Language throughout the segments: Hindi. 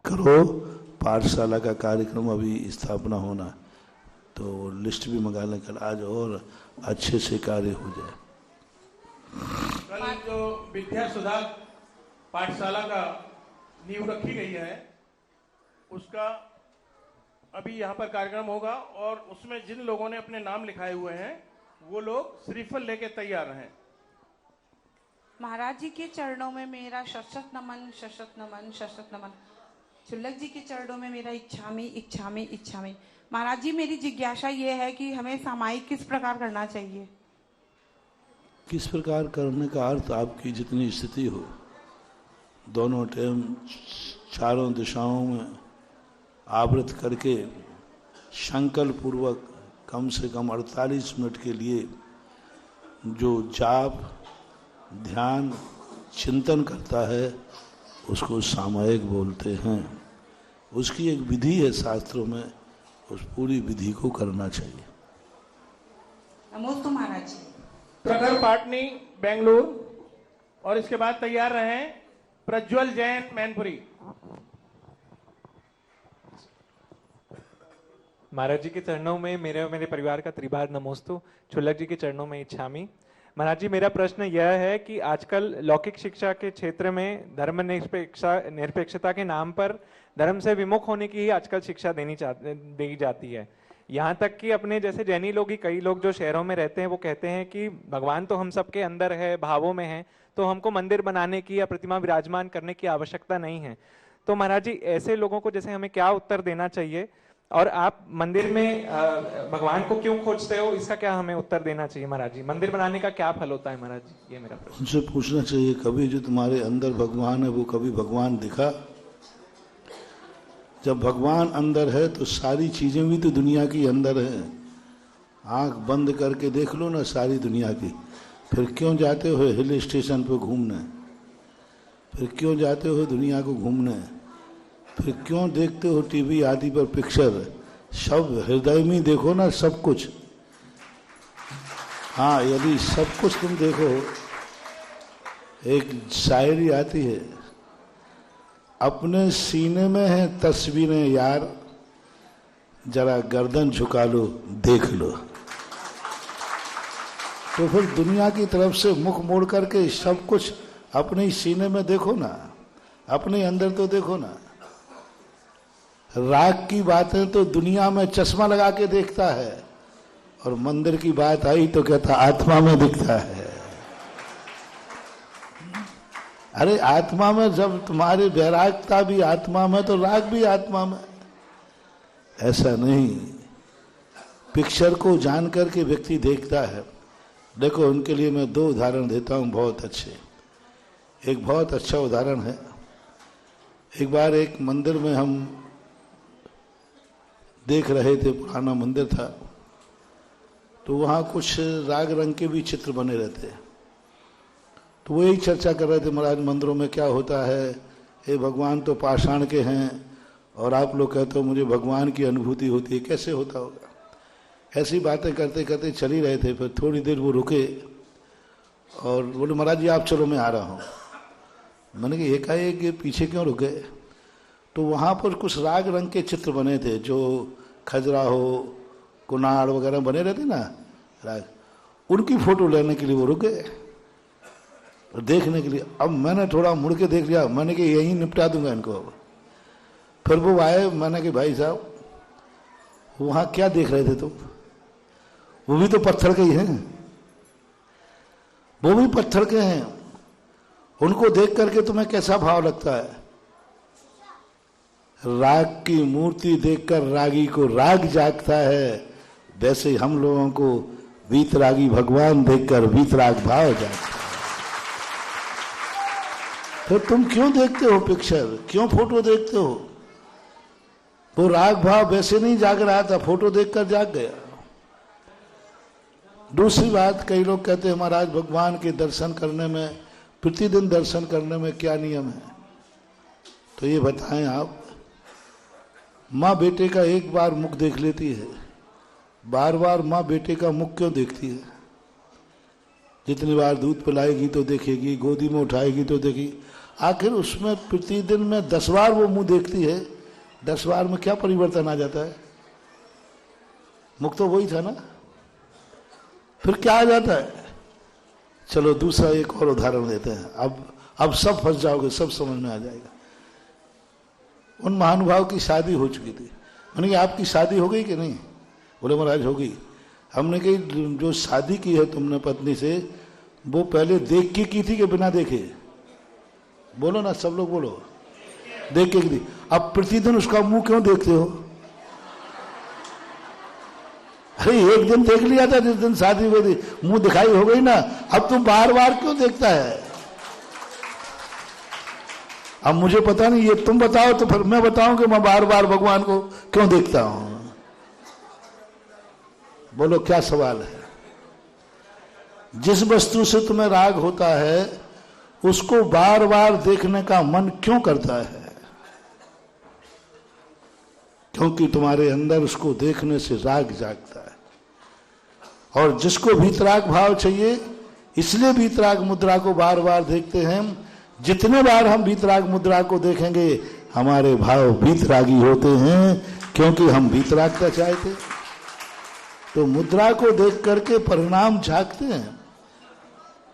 करो। पाठशाला का कार्यक्रम अभी स्थापना होना, तो लिस्ट भी मंगा लें कल, आज और अच्छे से कार्य हो जाए। कल जो विद्या सुधा पाठशाला का नींव रखी गई है, उसका अभी यहाँ पर कार्यक्रम होगा और उसमें जिन लोगों ने अपने नाम लिखाए हुए हैं वो लोग श्रीफल लेके तैयार हैं। महाराज जी के चरणों में मेरा शत नमन, शत नमन, शत नमन। चुल्लक जी के चरणों में मेरा इच्छामी, इच्छामी, इच्छामी। महाराज जी, मेरी जिज्ञासा ये है कि हमें सामायिक किस प्रकार करना चाहिए? किस प्रकार करने का अर्थ आपकी जितनी स्थिति हो, दोनों टाइम चारों दिशाओं में आवृत करके संकल्प पूर्वक कम से कम 48 मिनट के लिए जो जाप ध्यान चिंतन करता है उसको सामयिक बोलते हैं। उसकी एक विधि है शास्त्रों में, उस पूरी विधि को करना चाहिए। नमोस्तु महाराज जी। प्रखर पाटनी बेंगलुरु, और इसके बाद तैयार रहे प्रज्वल जैन मैनपुरी। महाराज जी के चरणों में मेरे और मेरे परिवार का त्रिबार नमोस्तु। चुल्लक जी के चरणों में इच्छामी। महाराज जी, मेरा प्रश्न यह है कि आजकल लौकिक शिक्षा के क्षेत्र में धर्म निरपेक्षता के नाम पर धर्म से विमुख होने की ही आजकल शिक्षा दी जाती है। यहाँ तक कि अपने जैसे जैनी लोग ही, कई लोग जो शहरों में रहते हैं वो कहते हैं कि भगवान तो हम सबके अंदर है, भावों में है, तो हमको मंदिर बनाने की या प्रतिमा विराजमान करने की आवश्यकता नहीं है। तो महाराज जी, ऐसे लोगों को जैसे हमें क्या उत्तर देना चाहिए, और आप मंदिर में भगवान को क्यों खोजते हो, इसका क्या हमें उत्तर देना चाहिए? महाराज जी, मंदिर बनाने का क्या फल होता है? महाराज जी, ये मेरा प्रश्न। उनसे पूछना चाहिए, कभी जो तुम्हारे अंदर भगवान है वो कभी भगवान दिखा? जब भगवान अंदर है तो सारी चीजें भी तो दुनिया की अंदर है। आंख बंद करके देख लो ना सारी दुनिया की। फिर क्यों जाते हो हिल स्टेशन पे घूमने? फिर क्यों जाते हो दुनिया को घूमने? फिर क्यों देखते हो टीवी आदि पर पिक्चर? सब हृदय में देखो ना सब कुछ। हाँ, यदि सब कुछ तुम देखो, एक शायरी आती है, अपने सीने में है तस्वीरें यार, जरा गर्दन झुका लो देख लो। तो फिर दुनिया की तरफ से मुख मोड़ करके सब कुछ अपने सीने में देखो ना, अपने अंदर तो देखो ना। राग की बातें तो दुनिया में चश्मा लगा के देखता है, और मंदिर की बात आई तो कहता आत्मा में दिखता है। अरे आत्मा में, जब तुम्हारी वैरागता भी आत्मा में तो राग भी आत्मा में। ऐसा नहीं, पिक्चर को जान करके व्यक्ति देखता है। देखो, उनके लिए मैं 2 उदाहरण देता हूं बहुत अच्छे। एक बहुत अच्छा उदाहरण है, एक बार एक मंदिर में हम देख रहे थे, पुराना मंदिर था, तो वहाँ कुछ राग रंग के भी चित्र बने रहते। तो वो यही चर्चा कर रहे थे, महाराज मंदिरों में क्या होता है, ये भगवान तो पाषाण के हैं और आप लोग कहते हो मुझे भगवान की अनुभूति होती है, कैसे होता होगा? ऐसी बातें करते करते चल ही रहे थे। फिर थोड़ी देर वो रुके और बोले, महाराज जी आप चलो मैं आ रहा हूँ। मैंने कहा एकाएक ये पीछे क्यों रुक गए? तो वहाँ पर कुछ राग रंग के चित्र बने थे, जो खजुराहो कुनाड़ वगैरह बने रहते ना राग, उनकी फोटो लेने के लिए वो रुक गए और देखने के लिए। अब मैंने थोड़ा मुड़ के देख लिया, मैंने कि यहीं निपटा दूंगा इनको अब। फिर वो आए, मैंने कि भाई साहब वहाँ क्या देख रहे थे तुम? वो भी तो पत्थर के ही हैं, वो भी पत्थर के हैं, उनको देख करके तुम्हें कैसा भाव लगता है? राग की मूर्ति देखकर रागी को राग जागता है, वैसे हम लोगों को वीतरागी भगवान देखकर वीतराग भाव जागता है। तो तुम क्यों देखते हो पिक्चर, क्यों फोटो देखते हो? वो राग भाव वैसे नहीं जाग रहा था, फोटो देखकर जाग गया। दूसरी बात, कई लोग कहते हैं महाराज भगवान के दर्शन करने में, प्रतिदिन दर्शन करने में क्या नियम है? तो ये बताएं आप। माँ बेटे का एक बार मुख देख लेती है, बार बार माँ बेटे का मुख क्यों देखती है? जितनी बार दूध पिलाएगी तो देखेगी, गोदी में उठाएगी तो देखेगी। आखिर उसमें प्रतिदिन में 10 बार वो मुंह देखती है, 10 बार में क्या परिवर्तन आ जाता है? मुख तो वही था ना, फिर क्या आ जाता है? चलो दूसरा एक और उदाहरण देते हैं। अब सब फंस जाओगे, सब समझ में आ जाएगा। उन महानुभाव की शादी हो चुकी थी। मैंने कहा आपकी शादी हो गई कि नहीं? बोले महाराज हो गई। हमने कही जो शादी की है तुमने पत्नी से, वो पहले देख के की थी कि बिना देखे? बोलो ना, सब लोग बोलो। देख के की थी। अब प्रतिदिन उसका मुंह क्यों देखते हो? अरे एक दिन देख लिया था जिस दिन शादी हुई थी, मुंह दिखाई हो गई ना, अब तुम बार बार क्यों देखता है? अब मुझे पता नहीं, ये तुम बताओ तो फिर मैं बताऊं कि मैं बार बार भगवान को क्यों देखता हूं। बोलो क्या सवाल है? जिस वस्तु से तुम्हें राग होता है उसको बार बार देखने का मन क्यों करता है? क्योंकि तुम्हारे अंदर उसको देखने से राग जागता है। और जिसको वीतराग भाव चाहिए, इसलिए वीतराग मुद्रा को बार बार देखते हैं। जितने बार हम वीतराग मुद्रा को देखेंगे हमारे भाव वीतरागी होते हैं, क्योंकि हम वीतरागता चाहते। तो मुद्रा को देख करके परिणाम झांकते हैं।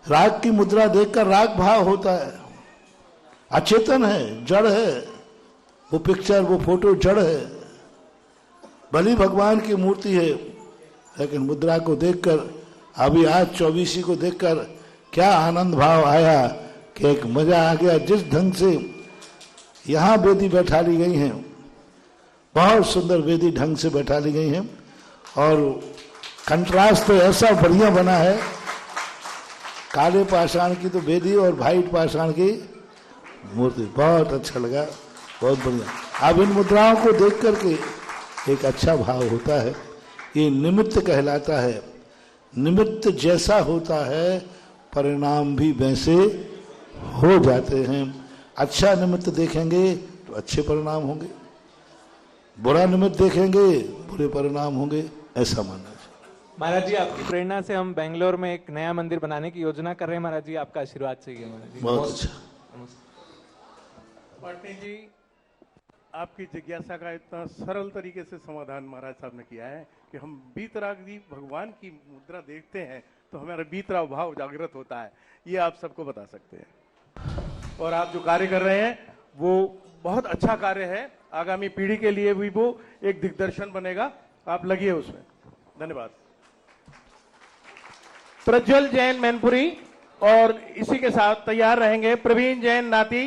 राग की मुद्रा देखकर राग भाव होता है, अचेतन है, जड़ है वो पिक्चर, वो फोटो जड़ है। भली भगवान की मूर्ति है, लेकिन मुद्रा को देखकर, अभी आज 24 को देखकर क्या आनंद भाव आया कि एक मजा आ गया। जिस ढंग से यहाँ वेदी बैठा ली गई हैं, बहुत सुंदर वेदी ढंग से बैठा ली गई हैं, और कंट्रास्ट तो ऐसा बढ़िया बना है। काले पाषाण की तो वेदी और वाइट पाषाण की मूर्ति, बहुत अच्छा लगा, बहुत बढ़िया। अब इन मुद्राओं को देख करके एक अच्छा भाव होता है। ये निमित्त कहलाता है। निमित्त जैसा होता है परिणाम भी वैसे हो जाते हैं। अच्छा निमित्त देखेंगे तो अच्छे परिणाम होंगे, बुरा निमित्त देखेंगे बुरे परिणाम होंगे, ऐसा मानना चाहिए। महाराज जी, आपकी प्रेरणा से हम बेंगलोर में एक नया मंदिर बनाने की योजना कर रहे हैं। महाराज जी, आपका आशीर्वाद चाहिए। महाराज जी बहुत अच्छा। पाटिल जी, आपकी जिज्ञासा का इतना सरल तरीके से समाधान महाराज साहब ने किया है कि हम वीतरागी भगवान की मुद्रा देखते हैं तो हमारा वीतराग भाव जागृत होता है। ये आप सबको बता सकते हैं। और आप जो कार्य कर रहे हैं वो बहुत अच्छा कार्य है। आगामी पीढ़ी के लिए भी वो एक दिग्दर्शन बनेगा। आप लगिए उसमें। धन्यवाद। प्रज्वल जैन मैनपुरी, और इसी के साथ तैयार रहेंगे प्रवीण जैन नाती।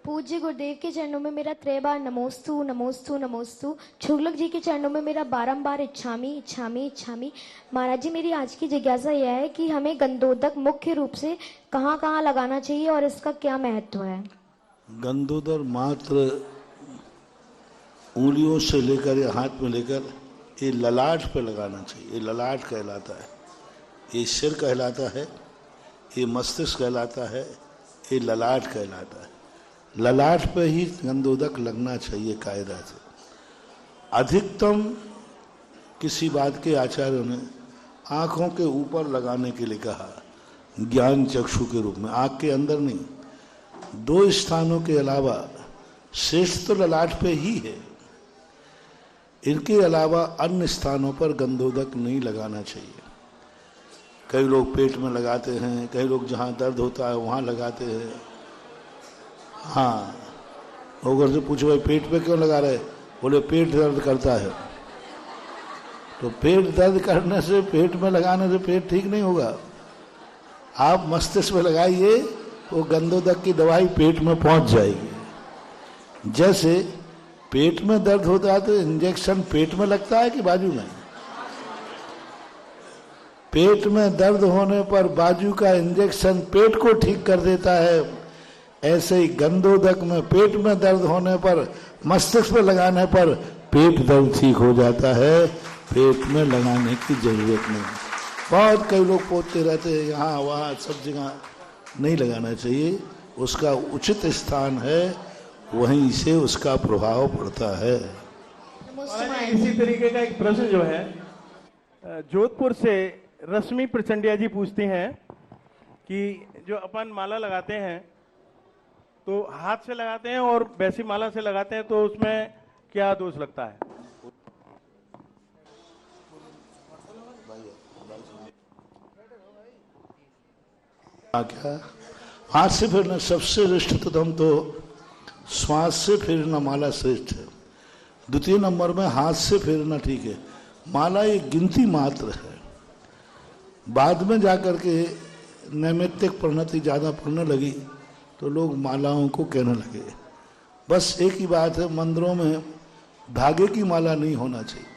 पूज्य गुरुदेव के चरणों में मेरा 3 बार नमोस्तु नमोस्तु नमोस्तु। छुगलक जी के चरणों में मेरा बारंबार इच्छामी इच्छामी इच्छामी। महाराज जी, मेरी आज की जिज्ञासा यह है कि हमें गंधोदक मुख्य रूप से कहाँ कहाँ लगाना चाहिए और इसका क्या महत्व है? गंधोदर मात्र उंगलियों से लेकर या हाथ में लेकर ये ललाट पे लगाना चाहिए। ये ललाट कहलाता है, ये सिर कहलाता है, ये मस्तिष्क कहलाता है, ये ललाट कहलाता है। ललाट पे ही गंधोदक लगना चाहिए कायदा से। अधिकतम किसी बात के आचार्यों ने आंखों के ऊपर लगाने के लिए कहा, ज्ञान चक्षु के रूप में, आंख के अंदर नहीं। 2 स्थानों के अलावा श्रेष्ठ तो ललाट पे ही है। इनके अलावा अन्य स्थानों पर गंधोदक नहीं लगाना चाहिए। कई लोग पेट में लगाते हैं, कई लोग जहाँ दर्द होता है वहाँ लगाते हैं। हाँ, अगर से पूछो भाई पेट पे क्यों लगा रहे, बोले पेट दर्द करता है। तो पेट दर्द करने से, पेट में लगाने से पेट ठीक नहीं होगा। आप मस्तिष्क में लगाइए, वो गंधोदक की दवाई पेट में पहुंच जाएगी। जैसे पेट में दर्द होता है तो इंजेक्शन पेट में लगता है कि बाजू में? पेट में दर्द होने पर बाजू का इंजेक्शन पेट को ठीक कर देता है। ऐसे ही गंधोदक में पेट में दर्द होने पर, मस्तिष्क में लगाने पर पेट दर्द ठीक हो जाता है। पेट में लगाने की जरूरत नहीं। बहुत कई लोग पोतते रहते हैं यहाँ वहाँ, सब जगह नहीं लगाना चाहिए। उसका उचित स्थान है, वहीं से उसका प्रभाव पड़ता है। इसी तरीके का एक प्रश्न जो है जोधपुर से रश्मि प्रचंडिया जी पूछती हैं कि जो अपन माला लगाते हैं तो हाथ से लगाते हैं और वैसी माला से लगाते हैं तो उसमें क्या दोष लगता है? क्या हाथ से फेरना सबसे श्रेष्ठतम, तो श्वास से फेरना माला श्रेष्ठ है। द्वितीय नंबर में हाथ से फेरना ठीक है। माला एक गिनती मात्र है। बाद में जाकर के नैमित्तिक परिणति ज़्यादा पड़ने लगी तो लोग मालाओं को कहने लगे। बस एक ही बात है, मंदिरों में धागे की माला नहीं होना चाहिए,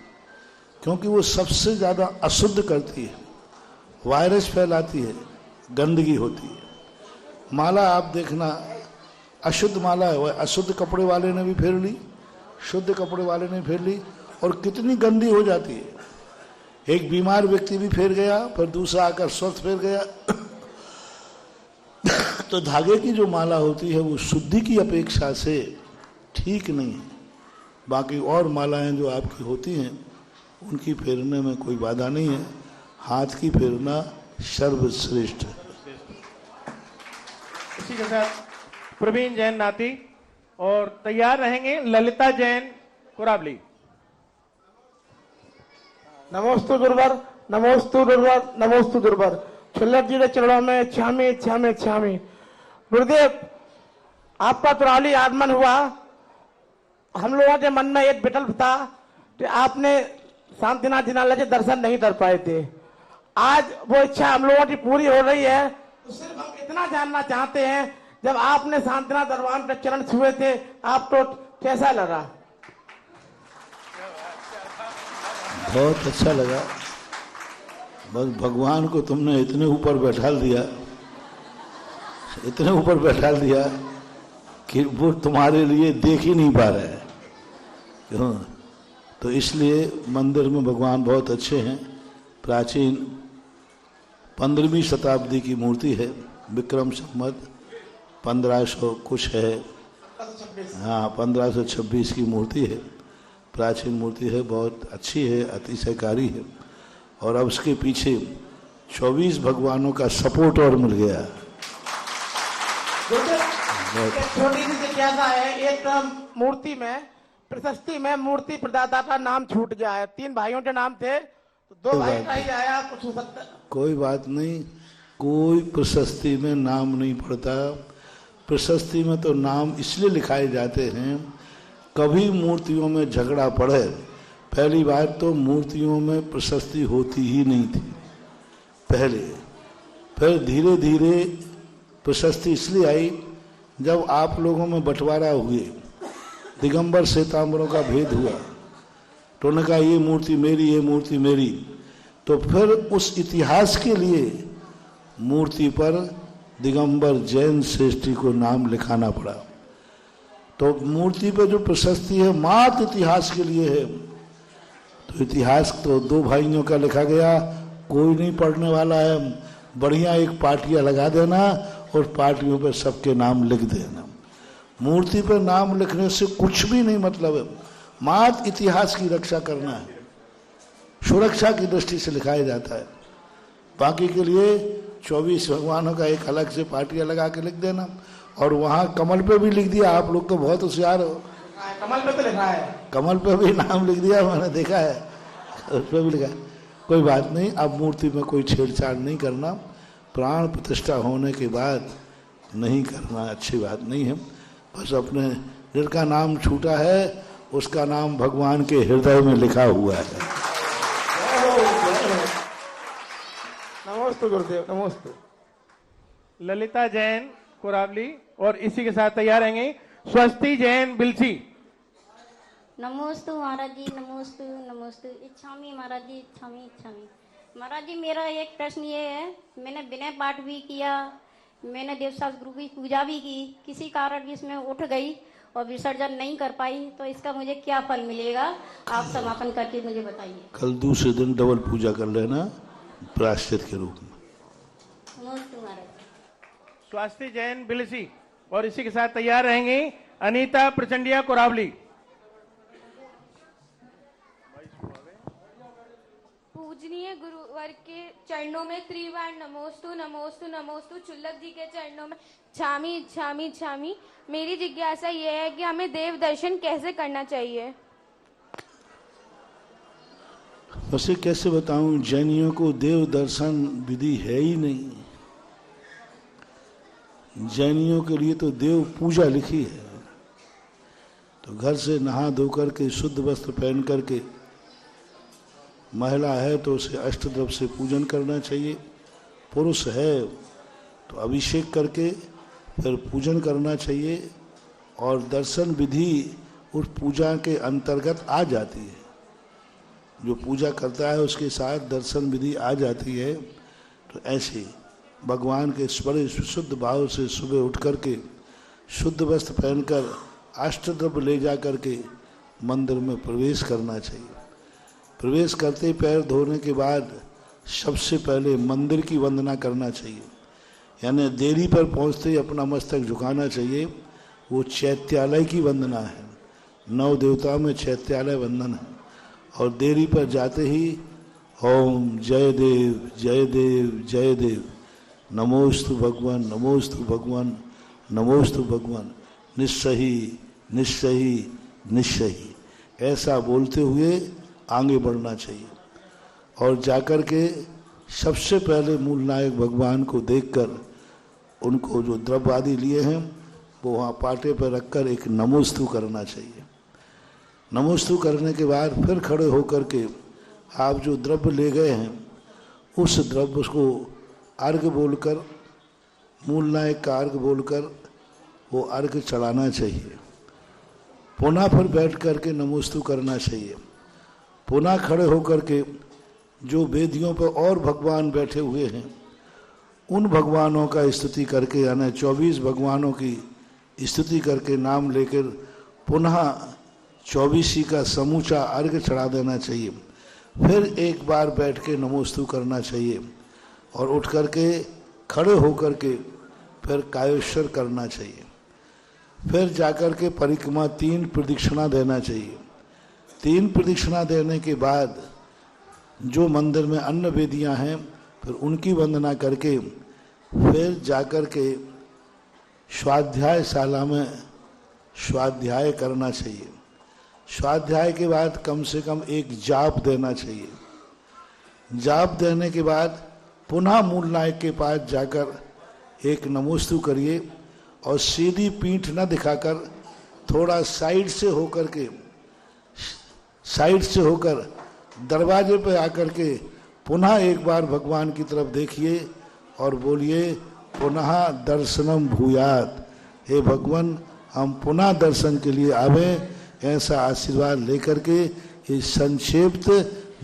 क्योंकि वो सबसे ज़्यादा अशुद्ध करती है, वायरस फैलाती है, गंदगी होती है। माला आप देखना, अशुद्ध माला है, वह अशुद्ध कपड़े वाले ने भी फेर ली, शुद्ध कपड़े वाले ने फेर ली, और कितनी गंदी हो जाती है। एक बीमार व्यक्ति भी फेर गया, फिर दूसरा आकर स्वस्थ फेर गया। तो धागे की जो माला होती है वो शुद्धि की अपेक्षा से ठीक नहीं है। बाकी और मालाएं जो आपकी होती हैं उनकी फेरने में कोई बाधा नहीं है। हाथ की फेरना सर्वश्रेष्ठ है। इसी के साथ प्रवीण जैन नाती, और तैयार रहेंगे ललिता जैन कोराबली। नमोस्तु गुरुवर, नमोस्तु गुरुवर, नमोस्तु गुरुवर। छुल्लक जी के चरणों में इच्छामी इच्छामी इच्छामी। गुरुदेव, आपका तुराली आगमन हुआ, हम लोगों के मन में एक विकल्प था कि आपने शांतिनाथ जिनालय के दर्शन नहीं कर पाए थे। आज वो इच्छा हम लोगों की पूरी हो रही है। सिर्फ हम इतना जानना चाहते हैं, जब आपने शांतिनाथ भगवान के चरण छुए थे आपको कैसा लगा? बहुत अच्छा लगा। बस भगवान को तुमने इतने ऊपर बैठाल दिया, इतने ऊपर बैठाल दिया कि वो तुम्हारे लिए देख ही नहीं पा रहे हैं। क्यों? तो इसलिए मंदिर में भगवान बहुत अच्छे हैं। प्राचीन 15वीं शताब्दी की मूर्ति है, विक्रम संवत 1500 कुछ है, हाँ 1526 की मूर्ति है। प्राचीन मूर्ति है, बहुत अच्छी है, अतिशयकारी है। और अब उसके पीछे 24 भगवानों का सपोर्ट और मिल गया। छोटी सी जिज्ञासा है, एक मूर्ति में प्रशस्ति में मूर्ति प्रदाता का नाम छूट गया है। 3 भाइयों के नाम थे, तो 2 भाई का ही आया, कुछ हो सकता है? कोई बात नहीं, कोई प्रशस्ति में नाम नहीं पड़ता। प्रशस्ति में तो नाम इसलिए लिखाए जाते हैं, कभी मूर्तियों में झगड़ा पड़े। पहली बात तो मूर्तियों में प्रशस्ति होती ही नहीं थी पहले। फिर धीरे धीरे प्रशस्ति इसलिए आई जब आप लोगों में बंटवारा हुए, दिगंबर श्वेतांबरों का भेद हुआ, तो उन्होंने कहा ये मूर्ति मेरी, ये मूर्ति मेरी। तो फिर उस इतिहास के लिए मूर्ति पर दिगंबर जैन श्रेष्ठी को नाम लिखाना पड़ा। तो मूर्ति पर जो प्रशस्ति है मात्र इतिहास के लिए है। तो इतिहास तो 2 भाइयों का लिखा गया, कोई नहीं पढ़ने वाला है। बढ़िया एक पाटिया लगा देना और पाटियों पर सबके नाम लिख देना। मूर्ति पर नाम लिखने से कुछ भी नहीं मतलब है, मात्र इतिहास की रक्षा करना है, सुरक्षा की दृष्टि से लिखाया जाता है। बाकी के लिए 24 भगवानों का एक अलग से पाटिया लगा के लिख देना। और वहाँ कमल पे भी लिख दिया। आप लोग तो बहुत होशियार हो, कमल पे तो लिखा है, कमल पे भी नाम लिख दिया, मैंने देखा है, उस पर भी लिखा है। कोई बात नहीं, अब मूर्ति में कोई छेड़छाड़ नहीं करना। प्राण प्रतिष्ठा होने के बाद नहीं करना अच्छी बात नहीं है। बस अपने जिनका नाम छूटा है उसका नाम भगवान के हृदय में लिखा हुआ है। नमोस्तु गुरुदेव, नमोस्तु। ललिता जैन कोराबली, और इसी के साथ तैयार रहेंगे स्वस्ति जैन बिलसी। नमोस्तु महाराज जी, नमोस्तु नमोस्तु। इच्छामी महाराज जी, इच्छामी इच्छामी। महाराज जी, मेरा एक प्रश्न ये है, मैंने विनय पाठ भी किया, मैंने देवशास्त्र गुरु की पूजा भी की, किसी कारण इसमें उठ गई और विसर्जन नहीं कर पाई, तो इसका मुझे क्या फल मिलेगा? आप समापन करके मुझे बताइए। कल दूसरे दिन डबल पूजा कर लेना प्रायश्चित के रूप में। नमोस्तु महाराज। स्वास्थ्य जैन बिलसी, और इसी के साथ तैयार रहेंगे अनीता प्रचंडिया कोराबली। पूजनीय गुरुवर के चरणों में त्रिवार नमोस्तु नमोस्तु नमोस्तु। चुल्लक जी के चरणों में छामी छामी छामी। मेरी जिज्ञासा यह है कि हमें देव दर्शन कैसे करना चाहिए। वैसे कैसे बताऊं, जैनियों को देव दर्शन विधि है ही नहीं। जैनियों के लिए तो देव पूजा लिखी है। तो घर से नहा धो करके शुद्ध वस्त्र पहन करके, महिला है तो उसे अष्टद्रव्य से पूजन करना चाहिए, पुरुष है तो अभिषेक करके फिर पूजन करना चाहिए। और दर्शन विधि उस पूजा के अंतर्गत आ जाती है। जो पूजा करता है उसके साथ दर्शन विधि आ जाती है। तो ऐसे भगवान के बड़े शुद्ध भाव से सुबह उठ करके शुद्ध वस्त्र पहनकर अष्टद्रव्य ले जा करके मंदिर में प्रवेश करना चाहिए। प्रवेश करते पैर धोने के बाद सबसे पहले मंदिर की वंदना करना चाहिए, यानी देरी पर पहुंचते ही अपना मस्तक झुकाना चाहिए। वो चैत्यालय की वंदना है। 9 देवताओं में चैत्यालय वंदन है। और देरी पर जाते ही ओम जय देव जय देव जय देव, नमोस्तु भगवान नमोस्तु भगवान नमोस्तु भगवान, निश्चही निश्चही निश्चही, ऐसा बोलते हुए आगे बढ़ना चाहिए। और जाकर के सबसे पहले मूल नायक भगवान को देखकर उनको जो द्रव्य आदि लिए हैं वो वहाँ पाटे पर रखकर एक नमोस्तु करना चाहिए। नमोस्तु करने के बाद फिर खड़े होकर के आप जो द्रव्य ले गए हैं उस द्रव्य को अर्घ्य बोलकर, मूल नायक का अर्घ्य बोलकर वो अर्घ्य चढ़ाना चाहिए। पुनः फिर बैठ करके नमोस्तु करना चाहिए। पुनः खड़े होकर के जो वेदियों पर और भगवान बैठे हुए हैं उन भगवानों का स्तुति करके, यानी 24 भगवानों की स्तुति करके नाम लेकर पुनः 24 का समूचा अर्घ्य चढ़ा देना चाहिए। फिर एक बार बैठ के नमोस्तु करना चाहिए और उठ करके खड़े होकर के फिर कायोश्वर करना चाहिए। फिर जाकर के परिक्रमा 3 प्रदक्षिणा देना चाहिए। 3 प्रदक्षिणा देने के बाद जो मंदिर में अन्य वेदियां हैं फिर उनकी वंदना करके फिर जाकर के स्वाध्यायशाला में स्वाध्याय करना चाहिए। स्वाध्याय के बाद कम से कम एक जाप देना चाहिए। जाप देने के बाद पुनः मूल नायक के पास जाकर एक नमोस्तु करिए और सीधी पीठ न दिखाकर थोड़ा साइड से होकर दरवाजे पर आकर के पुनः एक बार भगवान की तरफ देखिए और बोलिए पुनः दर्शनम भूयात, हे भगवान हम पुनः दर्शन के लिए आवे। ऐसा आशीर्वाद लेकर के ये संक्षिप्त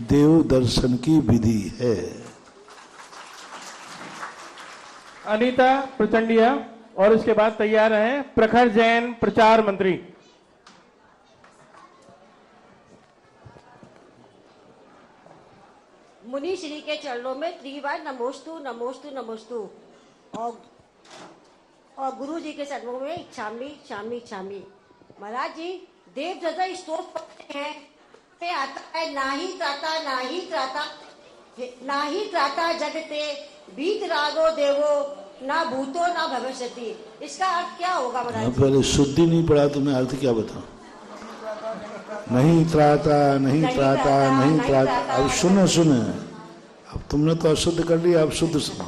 देव दर्शन की विधि है। अनीता प्रचंडिया और इसके बाद तैयार हैं प्रखर जैन प्रचार मंत्री। मुनि श्री के चरणों में त्रिवार नमोस्तु नमोस्तु नमोस्तु और गुरु जी के चरणों में इच्छामी इच्छामी इच्छामी। महाराज जी देव जजा स्तोत्र पढ़ते हैं पे आता है नाही त्राता जगते बीत रागो देवो ना भूतो ना भविष्यति। इसका अर्थ क्या होगा महाराज? पहले शुद्धि नहीं पढ़ा तो मैं अर्थ क्या बताऊं? नहीं त्राता नहीं त्राता नहीं त्राता। अब सुने अब तुमने तो अशुद्ध कर लिया, अब शुद्ध सुनो।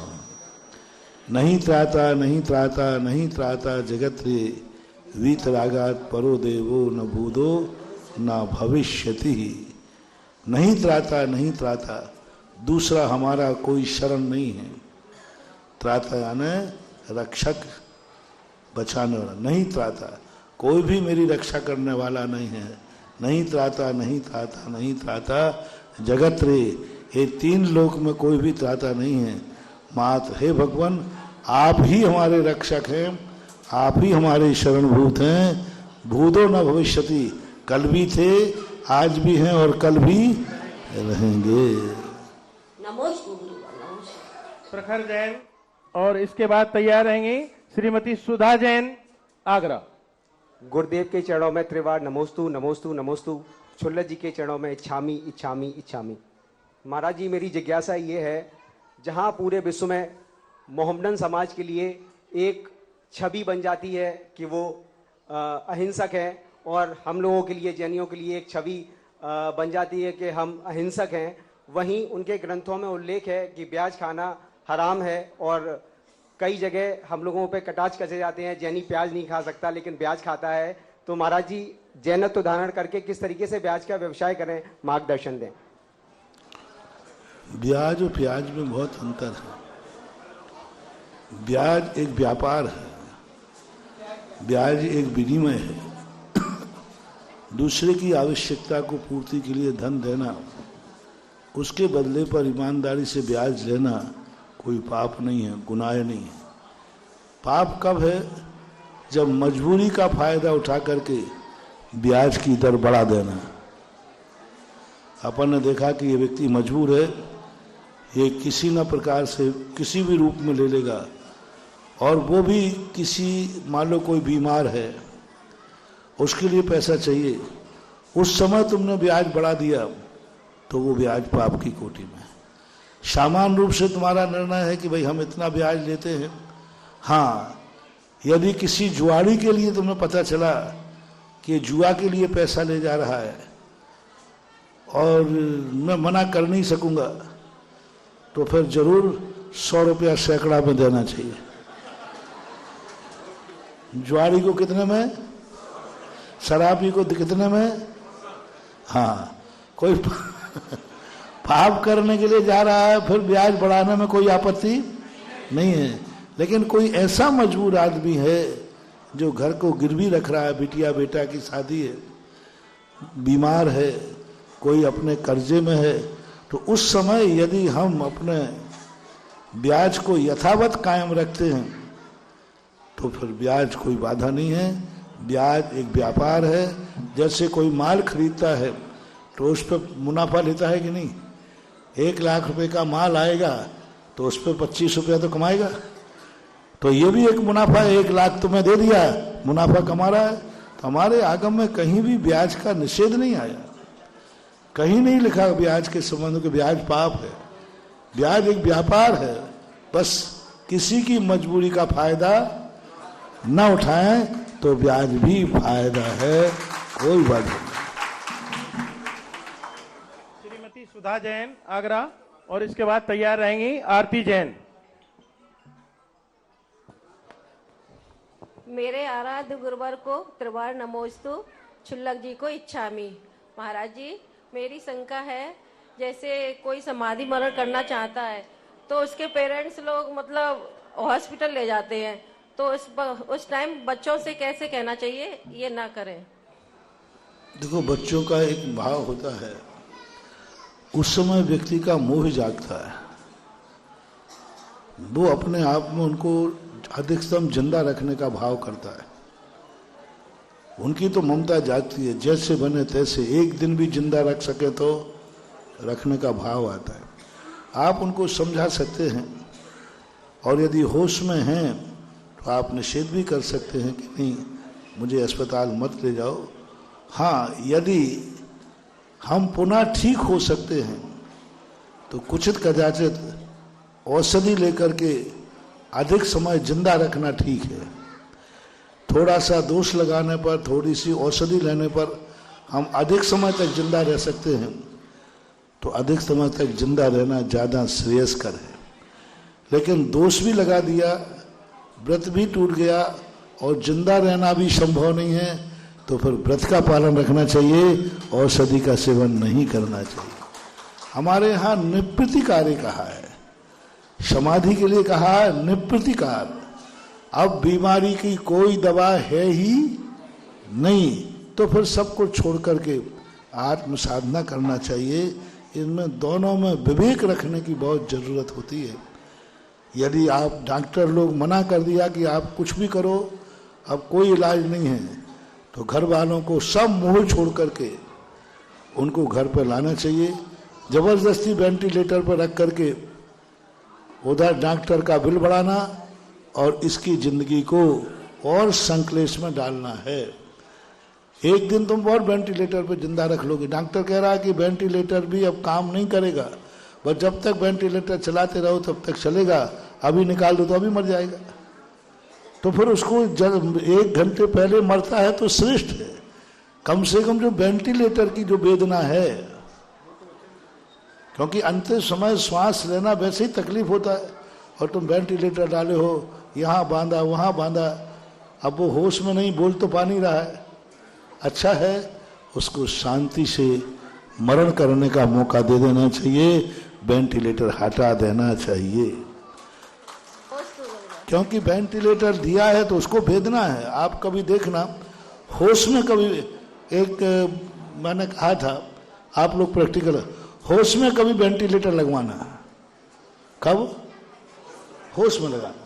नहीं त्राता नहीं त्राता नहीं त्राता जगत रे वीतरागात परो देवो न भूदो न भविष्यति। नहीं त्राता नहीं त्राता, दूसरा हमारा कोई शरण नहीं है। त्राता यानी रक्षक, बचाने वाला। नहीं त्राता, कोई भी मेरी रक्षा करने वाला नहीं है। नहीं त्राता नहीं त्राता नहीं त्राता जगत रे, ये 3 लोक में कोई भी त्राता नहीं है। मात हे भगवान आप ही हमारे रक्षक हैं, आप ही हमारे शरणभूत हैं। भूदो न भविष्यति, कल भी थे आज भी हैं और कल भी रहेंगे। प्रखर जैन और इसके बाद तैयार रहेंगी श्रीमती सुधा जैन आगरा। गुरुदेव के चरणों में त्रिवार नमोस्तु नमोस्तु नमोस्तु। छुल्लक जी के चरणों में इच्छामी इच्छामी इच्छामी। महाराज जी मेरी जिज्ञासा ये है, जहाँ पूरे विश्व में मोहम्मदन समाज के लिए एक छवि बन जाती है कि वो अहिंसक है, और हम लोगों के लिए, जैनियों के लिए एक छवि बन जाती है कि हम अहिंसक हैं, वहीं उनके ग्रंथों में उल्लेख है कि ब्याज खाना हराम है, और कई जगह हम लोगों पे कटाक्ष कसे जाते हैं, जैनी प्याज नहीं खा सकता लेकिन ब्याज खाता है। तो महाराज जी जैनत्व धारण करके किस तरीके से ब्याज का व्यवसाय करें, मार्गदर्शन दें। ब्याज और प्याज में बहुत अंतर है। ब्याज एक व्यापार है, ब्याज एक विनिमय है। दूसरे की आवश्यकता को पूर्ति के लिए धन देना, उसके बदले पर ईमानदारी से ब्याज लेना कोई पाप नहीं है, गुनाह नहीं है। पाप कब है? जब मजबूरी का फायदा उठा करके ब्याज की दर बढ़ा देना। अपन ने देखा कि ये व्यक्ति मजबूर है, ये किसी न प्रकार से किसी भी रूप में ले लेगा, और वो भी किसी, मान लो कोई बीमार है, उसके लिए पैसा चाहिए, उस समय तुमने ब्याज बढ़ा दिया तो वो ब्याज पाप की कोटि में है। सामान्य रूप से तुम्हारा निर्णय है कि भाई हम इतना ब्याज लेते हैं। हाँ, यदि किसी जुआरी के लिए तुम्हें पता चला कि जुआ के लिए पैसा ले जा रहा है और मैं मना कर नहीं सकूंगा, तो फिर जरूर 100 रुपया सैकड़ा में देना चाहिए। जुआरी को कितने में, शराबी को कितने में? हाँ, कोई पाप करने के लिए जा रहा है, फिर ब्याज बढ़ाने में कोई आपत्ति नहीं है। लेकिन कोई ऐसा मजबूर आदमी है जो घर को गिरवी रख रहा है, बिटिया बेटा की शादी है, बीमार है, कोई अपने कर्जे में है, तो उस समय यदि हम अपने ब्याज को यथावत कायम रखते हैं तो फिर ब्याज कोई बाधा नहीं है। ब्याज एक व्यापार है। जैसे कोई माल खरीदता है तो उस पर मुनाफा लेता है कि नहीं? 1 लाख रुपए का माल आएगा तो उस पर 25 रुपया तो कमाएगा। तो ये भी एक मुनाफा है, 1 लाख तुम्हें दे दिया, मुनाफा कमा रहा है। तो हमारे आगम में कहीं भी ब्याज का निषेध नहीं आया, कहीं नहीं लिखा ब्याज के संबंध में ब्याज पाप है। ब्याज एक व्यापार है, बस किसी की मजबूरी का फायदा न उठाएं तो ब्याज भी फायदा है, कोई बात नहीं। श्रीमती सुधा जैन आगरा, और इसके बाद तैयार रहेंगी आरती जैन। मेरे आराध्य गुरुवर को त्रिवार नमोस्तु, छुल्लक जी को इच्छामी। महाराज जी मेरी शंका है, जैसे कोई समाधि मरण करना चाहता है तो उसके पेरेंट्स लोग मतलब हॉस्पिटल ले जाते हैं, तो उस टाइम बच्चों से कैसे कहना चाहिए ये ना करें? देखो, बच्चों का एक भाव होता है, उस समय व्यक्ति का मोह जागता है, वो अपने आप में उनको अधिकतम जिंदा रखने का भाव करता है। उनकी तो ममता जागती है, जैसे बने तैसे, एक दिन भी जिंदा रख सके तो रखने का भाव आता है। आप उनको समझा सकते हैं, और यदि होश में हैं तो आप निषेध भी कर सकते हैं कि नहीं, मुझे अस्पताल मत ले जाओ। हाँ, यदि हम पुनः ठीक हो सकते हैं तो कुछ कदाचित औषधि लेकर के अधिक समय जिंदा रखना ठीक है। थोड़ा सा दोष लगाने पर, थोड़ी सी औषधि लेने पर हम अधिक समय तक जिंदा रह सकते हैं, तो अधिक समय तक जिंदा रहना ज़्यादा श्रेयस्कर है। लेकिन दोष भी लगा दिया, व्रत भी टूट गया और जिंदा रहना भी संभव नहीं है, तो फिर व्रत का पालन रखना चाहिए, औषधि का सेवन नहीं करना चाहिए। हमारे यहाँ निवृत्तिकार कहा है, समाधि के लिए कहा है निवृत्तिकार। अब बीमारी की कोई दवा है ही नहीं, तो फिर सब कुछ छोड़ करके आत्म साधना करना चाहिए। इनमें दोनों में विवेक रखने की बहुत ज़रूरत होती है। यदि आप डॉक्टर लोग मना कर दिया कि आप कुछ भी करो, अब कोई इलाज नहीं है, तो घर वालों को सब मोह छोड़ करके उनको घर पर लाना चाहिए। ज़बरदस्ती वेंटिलेटर पर रख करके उधर डॉक्टर का बिल बढ़ाना और इसकी ज़िंदगी को और संकलेश में डालना है। एक दिन तुम और वेंटिलेटर पर जिंदा रख लोगे, डॉक्टर कह रहा है कि वेंटिलेटर भी अब काम नहीं करेगा, बस जब तक वेंटिलेटर चलाते रहो तब तक चलेगा, अभी निकाल दो तो अभी मर जाएगा। तो फिर उसको जब 1 घंटे पहले मरता है तो श्रेष्ठ है। कम से कम जो वेंटिलेटर की जो वेदना है, क्योंकि अंतिम समय श्वास लेना वैसे ही तकलीफ होता है, और तुम वेंटिलेटर डाले हो, यहाँ बांधा वहाँ बांधा, अब वो होश में नहीं, बोल तो पा नहीं रहा है। अच्छा है उसको शांति से मरण करने का मौका दे देना चाहिए, वेंटिलेटर हटा देना चाहिए। क्योंकि वेंटिलेटर दिया है तो उसको भेदना है। आप कभी देखना, होश में कभी एक मैंने कहा था, आप लोग प्रैक्टिकल, होश में कभी वेंटिलेटर लगवाना, कब होश में लगाना,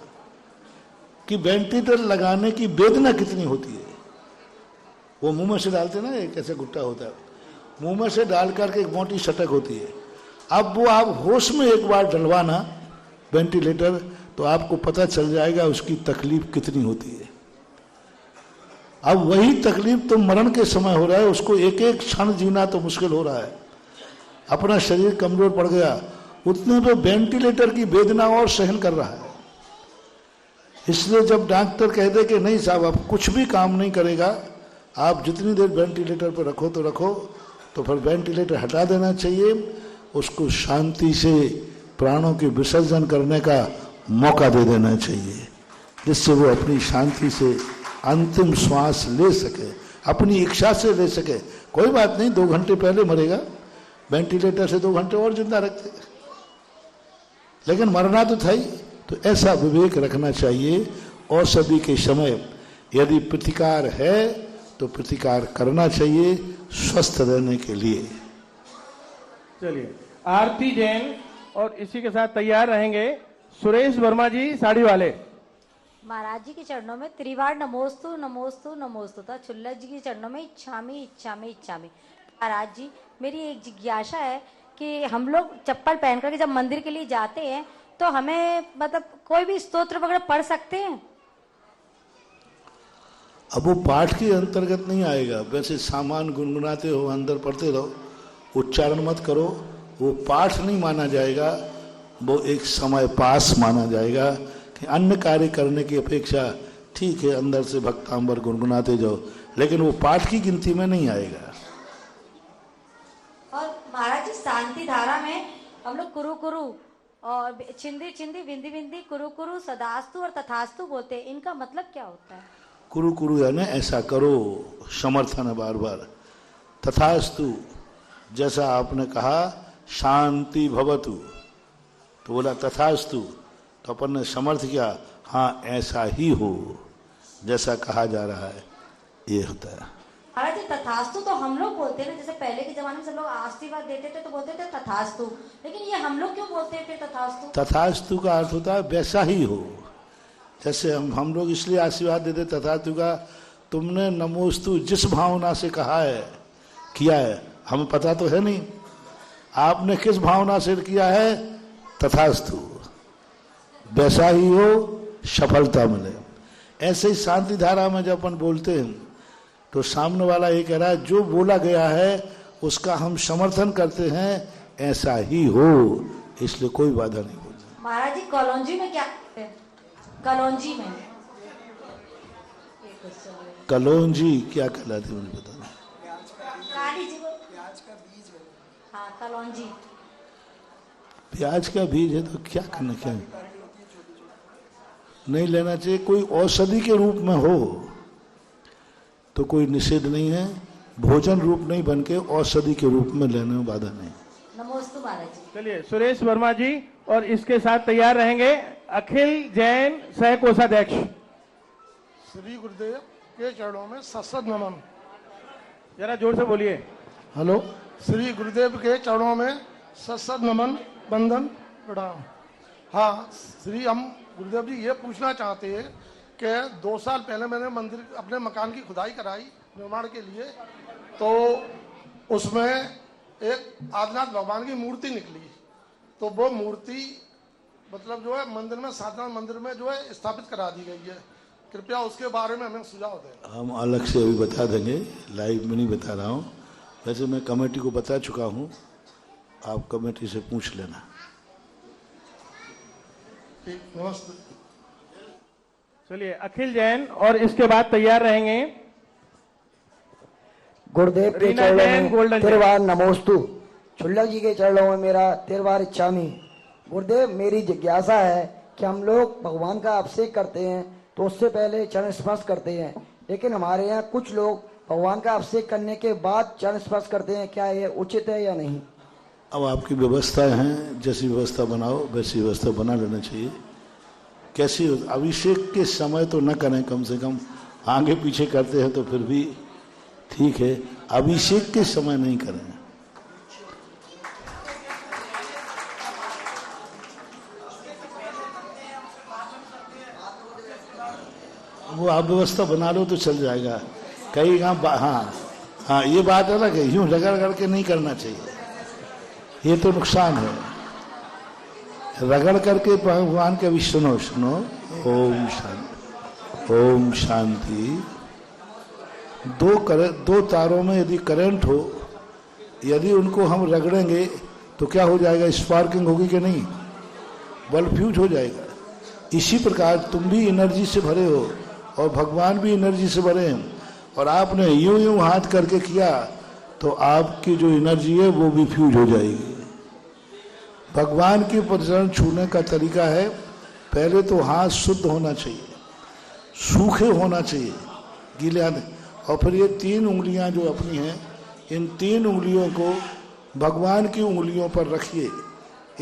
कि वेंटिलेटर लगाने की वेदना कितनी होती है। वो मुंह में से डालते ना, एक ऐसे गुट्टा होता है, मुंह में से डाल करके एक मोटी सटक होती है। अब वो आप होश में एक बार डलवाना वेंटिलेटर, तो आपको पता चल जाएगा उसकी तकलीफ कितनी होती है। अब वही तकलीफ तो मरण के समय हो रहा है, उसको एक एक क्षण जीना तो मुश्किल हो रहा है, अपना शरीर कमजोर पड़ गया, उतने पे वेंटिलेटर की वेदना और सहन कर रहा है। इसलिए जब डॉक्टर कह दे कि नहीं साहब अब कुछ भी काम नहीं करेगा, आप जितनी देर वेंटिलेटर पर रखो तो रखो, तो फिर वेंटिलेटर हटा देना चाहिए, उसको शांति से प्राणों के विसर्जन करने का मौका दे देना चाहिए, जिससे वो अपनी शांति से अंतिम श्वास ले सके, अपनी इच्छा से ले सके। कोई बात नहीं, 2 घंटे पहले मरेगा, वेंटिलेटर से 2 घंटे और जिंदा रखते, लेकिन मरना तो था ही। तो ऐसा विवेक रखना चाहिए। औषधि के समय यदि प्रतिकार है तो प्रतिकार करना चाहिए स्वस्थ रहने के लिए। चलिए, आरती जैन और इसी के साथ तैयार रहेंगे सुरेश वर्मा जी, साड़ी वाले। महाराज जी के चरणों में त्रिवार नमोस्तु नमोस्तु नमोस्तु था। छुल्लक जी के चरणों में इच्छामी इच्छामी इच्छामी। महाराज जी, मेरी एक जिज्ञासा है कि हम लोग चप्पल पहन करके जब मंदिर के लिए जाते हैं तो हमें मतलब कोई भी स्तोत्र वगैरह पढ़ सकते हैं? अब वो पाठ के अंतर्गत नहीं आएगा, वैसे सामान गुनगुनाते हो, अंदर पढ़ते रहो, उच्चारण मत करो, वो पाठ नहीं माना जाएगा, वो एक समय पास माना जाएगा कि अन्य कार्य करने की अपेक्षा ठीक है अंदर से भक्तांबर गुनगुनाते जाओ, लेकिन वो पाठ की गिनती में नहीं आएगा। और महाराज जी, शांति धारा में हम लोग कुरु कुरु और छिंदी छिंदी बिंदी बिंदी कुरु कुरु सदास्तु और तथास्तु बोलते हैं, इनका मतलब क्या होता है? कुरु कुरु है ना, ऐसा करो, समर्थन है बार बार। तथास्तु जैसा आपने कहा शांति भवतु, तो बोला तथास्तु, तो अपन ने समर्थ किया, हाँ ऐसा ही हो जैसा कहा जा रहा है, ये होता है। महाराज जी, तथास्तु तो हम लोग बोलते हैं ना, जैसे पहले के जमाने में सब लोग आशीर्वाद देते थे तो बोलते थे तथास्तु, लेकिन ये हम लोग क्यों बोलते हैं फिर तथास्तु? तथास्तु का अर्थ होता है वैसा ही हो, जैसे हम लोग इसलिए आशीर्वाद देते तथास्तु का, तुमने नमोस्तु जिस भावना से कहा है किया है, हमें पता तो है नहीं, आपने किस भावना से किया है, तथास्तु वैसा ही हो, सफलता मिले। ऐसे ही शांति धारा में जब अपन बोलते हैं तो सामने वाला ये कह रहा है जो बोला गया है उसका हम समर्थन करते हैं, ऐसा ही हो, इसलिए कोई बाधा नहीं बोलते। महाराज जी, कलौंजी में क्या करते हैं? कलौंजी में कलौंजी क्या कहलाती मुझे पता नहीं। हाँ, कलौंजी प्याज का बीज है तो क्या करना, क्या नहीं लेना चाहिए। कोई औषधि के रूप में हो तो कोई निषेध नहीं है, भोजन रूप नहीं बन के औषधि के रूप में लेने में बाधा नहीं। नमोस्तु महाराज जी। चलिए, सुरेश वर्मा जी और इसके साथ तैयार रहेंगे अखिल जैन सह कोषाध्यक्ष। श्री गुरुदेव के चरणों में सशद नमन। जरा जोर से बोलिए। हेलो। श्री गुरुदेव के चरणों में सशद नमन, वंदन, प्रणाम। हाँ श्री, हम गुरुदेव जी ये पूछना चाहते हैं कि 2 साल पहले मैंने मंदिर अपने मकान की खुदाई कराई निर्माण के लिए, तो उसमें एक आदिनाथ भगवान की मूर्ति निकली, तो वो मूर्ति मतलब जो है मंदिर में, साधारण मंदिर में जो है स्थापित करा दी गई है, कृपया उसके बारे में हमें सुझाव दें। हम अलग से अभी बता देंगे, लाइव में नहीं बता रहा हूँ, वैसे मैं कमेटी को बता चुका हूँ आप कमेटी से पूछ लेना। चलिए अखिल जैन और इसके बाद तैयार रहेंगे गुरुदेव के रीना चरणों जैन, में गोल्डन जैन। तिरवार नमोस्तु। छुल्लक जी के चरणों में मेरा तिरवार इच्छामी। गुरुदेव मेरी जिज्ञासा है कि हम लोग भगवान का अभिषेक करते हैं तो उससे पहले चरण स्पर्श करते हैं, लेकिन हमारे यहाँ कुछ लोग भगवान का अभिषेक करने के बाद चरण स्पर्श करते हैं, क्या ये उचित है या नहीं? अब आपकी व्यवस्थाएं हैं, जैसी व्यवस्था बनाओ वैसी व्यवस्था बना लेना चाहिए। कैसी अभिषेक के समय तो न करें, कम से कम आगे पीछे करते हैं तो फिर भी ठीक है, अभिषेक के समय नहीं करें। वो आप व्यवस्था बना लो तो चल जाएगा। कई हाँ ये बात अलग है, यूं रगड़ करके नहीं करना चाहिए, ये तो नुकसान है। रगड़ करके भगवान के भी सुनो। ओम शांति, ओम शांति। दो तारों में यदि करंट हो, यदि उनको हम रगड़ेंगे तो क्या हो जाएगा? स्पार्किंग होगी कि नहीं? बल्ब फ्यूज हो जाएगा। इसी प्रकार तुम भी एनर्जी से भरे हो और भगवान भी एनर्जी से भरे हैं, और आपने यूं हाथ करके किया तो आपकी जो एनर्जी है वो भी फ्यूज हो जाएगी। भगवान के चरण छूने का तरीका है, पहले तो हाथ शुद्ध होना चाहिए, सूखे होना चाहिए, गीले हाथ, और फिर ये 3 उंगलियां जो अपनी हैं, इन 3 उंगलियों को भगवान की उंगलियों पर रखिए।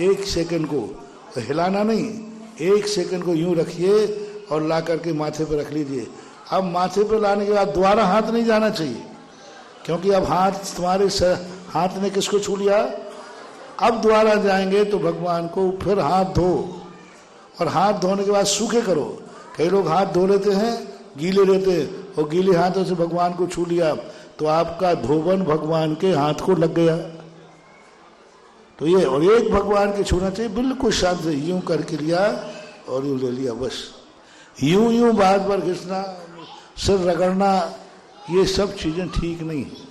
1 सेकंड को हिलाना नहीं, 1 सेकंड को यूं रखिए और ला करके माथे पर रख लीजिए। अब माथे पर लाने के बाद दोबारा हाथ नहीं जाना चाहिए, क्योंकि अब हाथ तुम्हारे हाथ ने किसको छू लिया? अब दोबारा जाएंगे तो भगवान को फिर हाथ धो, और हाथ धोने के बाद सूखे करो। कई लोग हाथ धो लेते हैं, गीले रहते हैं, और गीले हाथों से भगवान को छू लिया तो आपका धोबन भगवान के हाथ को लग गया। तो ये, और एक भगवान के छूना चाहिए बिल्कुल शांत से, यूं करके लिया और यूं ले लिया बस। यूं बार बार घिसना, सिर रगड़ना, ये सब चीजें ठीक नहीं है।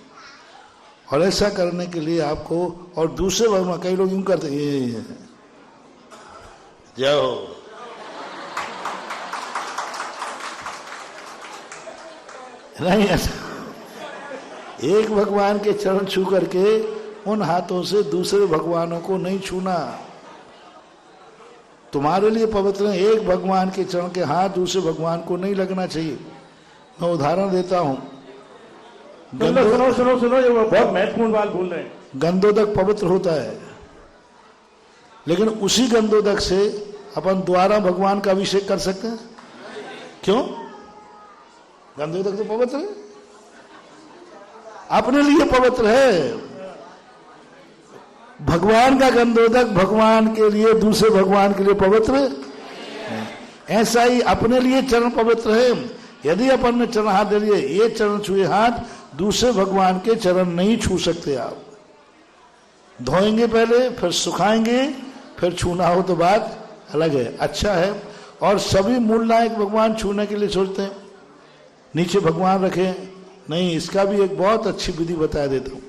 और ऐसा करने के लिए आपको, और दूसरे भगवान, कई लोग यूं करते हैं, जाओ नहीं, ऐसा एक भगवान के चरण छू करके उन हाथों से दूसरे भगवानों को नहीं छूना। तुम्हारे लिए पवित्र है, एक भगवान के चरण के हाथ दूसरे भगवान को नहीं लगना चाहिए। मैं उदाहरण देता हूं, सुनो, ये बहुत महत्वपूर्ण बात बोल रहे हैं। गंधोदक पवित्र होता है, लेकिन उसी गंधोदक से अपन दोबारा भगवान का अभिषेक कर सकते हैं? क्यों? गंधोदक तो पवित्र है, अपने लिए पवित्र है। भगवान का गंधोदक भगवान के लिए, दूसरे भगवान के लिए पवित्र है। ऐसा ही अपने लिए चरण पवित्र है। यदि अपन ने चरण हाथ दे लिए, ये चरण छुए हाथ, दूसरे भगवान के चरण नहीं छू सकते आप। धोएंगे पहले, फिर सुखाएंगे, फिर छूना हो तो बात अलग है, अच्छा है। और सभी मूल नायक भगवान छूने के लिए सोचते हैं नीचे भगवान रखें, नहीं, इसका भी एक बहुत अच्छी विधि बता देता हूं।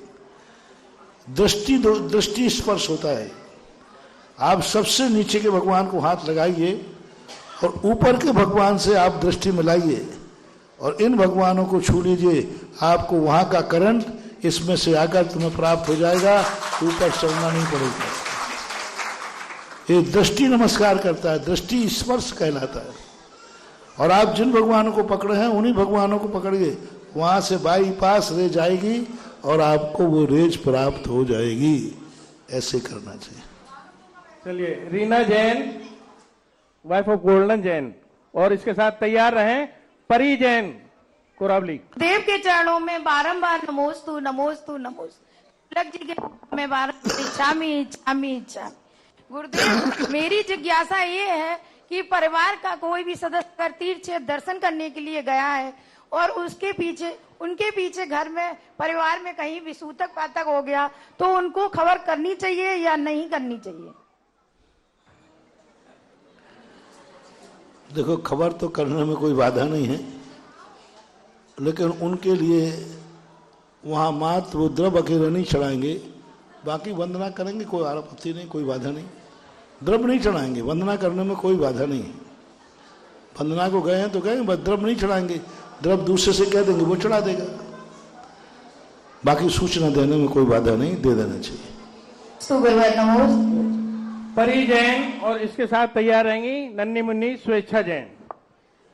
दृष्टि स्पर्श होता है। आप सबसे नीचे के भगवान को हाथ लगाइए और ऊपर के भगवान से आप दृष्टि मिलाइए और इन भगवानों को छू लीजिए। आपको वहां का करंट इसमें से आकर तुम्हें प्राप्त हो जाएगा, ऊपर चढ़ना नहीं पड़ेगा। ये दृष्टि नमस्कार करता है, दृष्टि स्पर्श कहलाता है। और आप जिन भगवानों को पकड़े हैं उन्हीं भगवानों को पकड़िए, वहां से बाईपास रेज आएगी और आपको वो रेज प्राप्त हो जाएगी। ऐसे करना चाहिए। चलिए, Reena Jain, wife of golden Jain, और इसके साथ तैयार रहें परी जैन, कोरावली। देव के चरणों में बारंबार नमोस्तु नमोस्तु नमोस्तु। तिलक जी के में बारंबार इच्छामी इच्छामी इच्छामी। गुरुदेव, मेरी जिज्ञासा ये है कि परिवार का कोई भी सदस्य अगर तीर्थ क्षेत्र दर्शन करने के लिए गया है और उनके पीछे घर में, परिवार में कहीं भी सूतक पातक हो गया, तो उनको खबर करनी चाहिए या नहीं करनी चाहिए? देखो, खबर तो करने में कोई बाधा नहीं है, लेकिन उनके लिए वहां मात्र वो द्रव अकेले नहीं चढ़ाएंगे, बाकी वंदना करेंगे, कोई आपत्ति नहीं, कोई बाधा नहीं। द्रव्य नहीं चढ़ाएंगे, वंदना करने में कोई बाधा नहीं है। वंदना को गए हैं तो गए, बस द्रव्य नहीं चढ़ाएंगे। द्रव्य दूसरे से कह देंगे, वो चढ़ा देगा। बाकी सूचना देने में कोई बाधा नहीं, दे देना चाहिए। परी जैन और इसके साथ तैयार रहेंगी नन्नी मुन्नी स्वेच्छा जैन।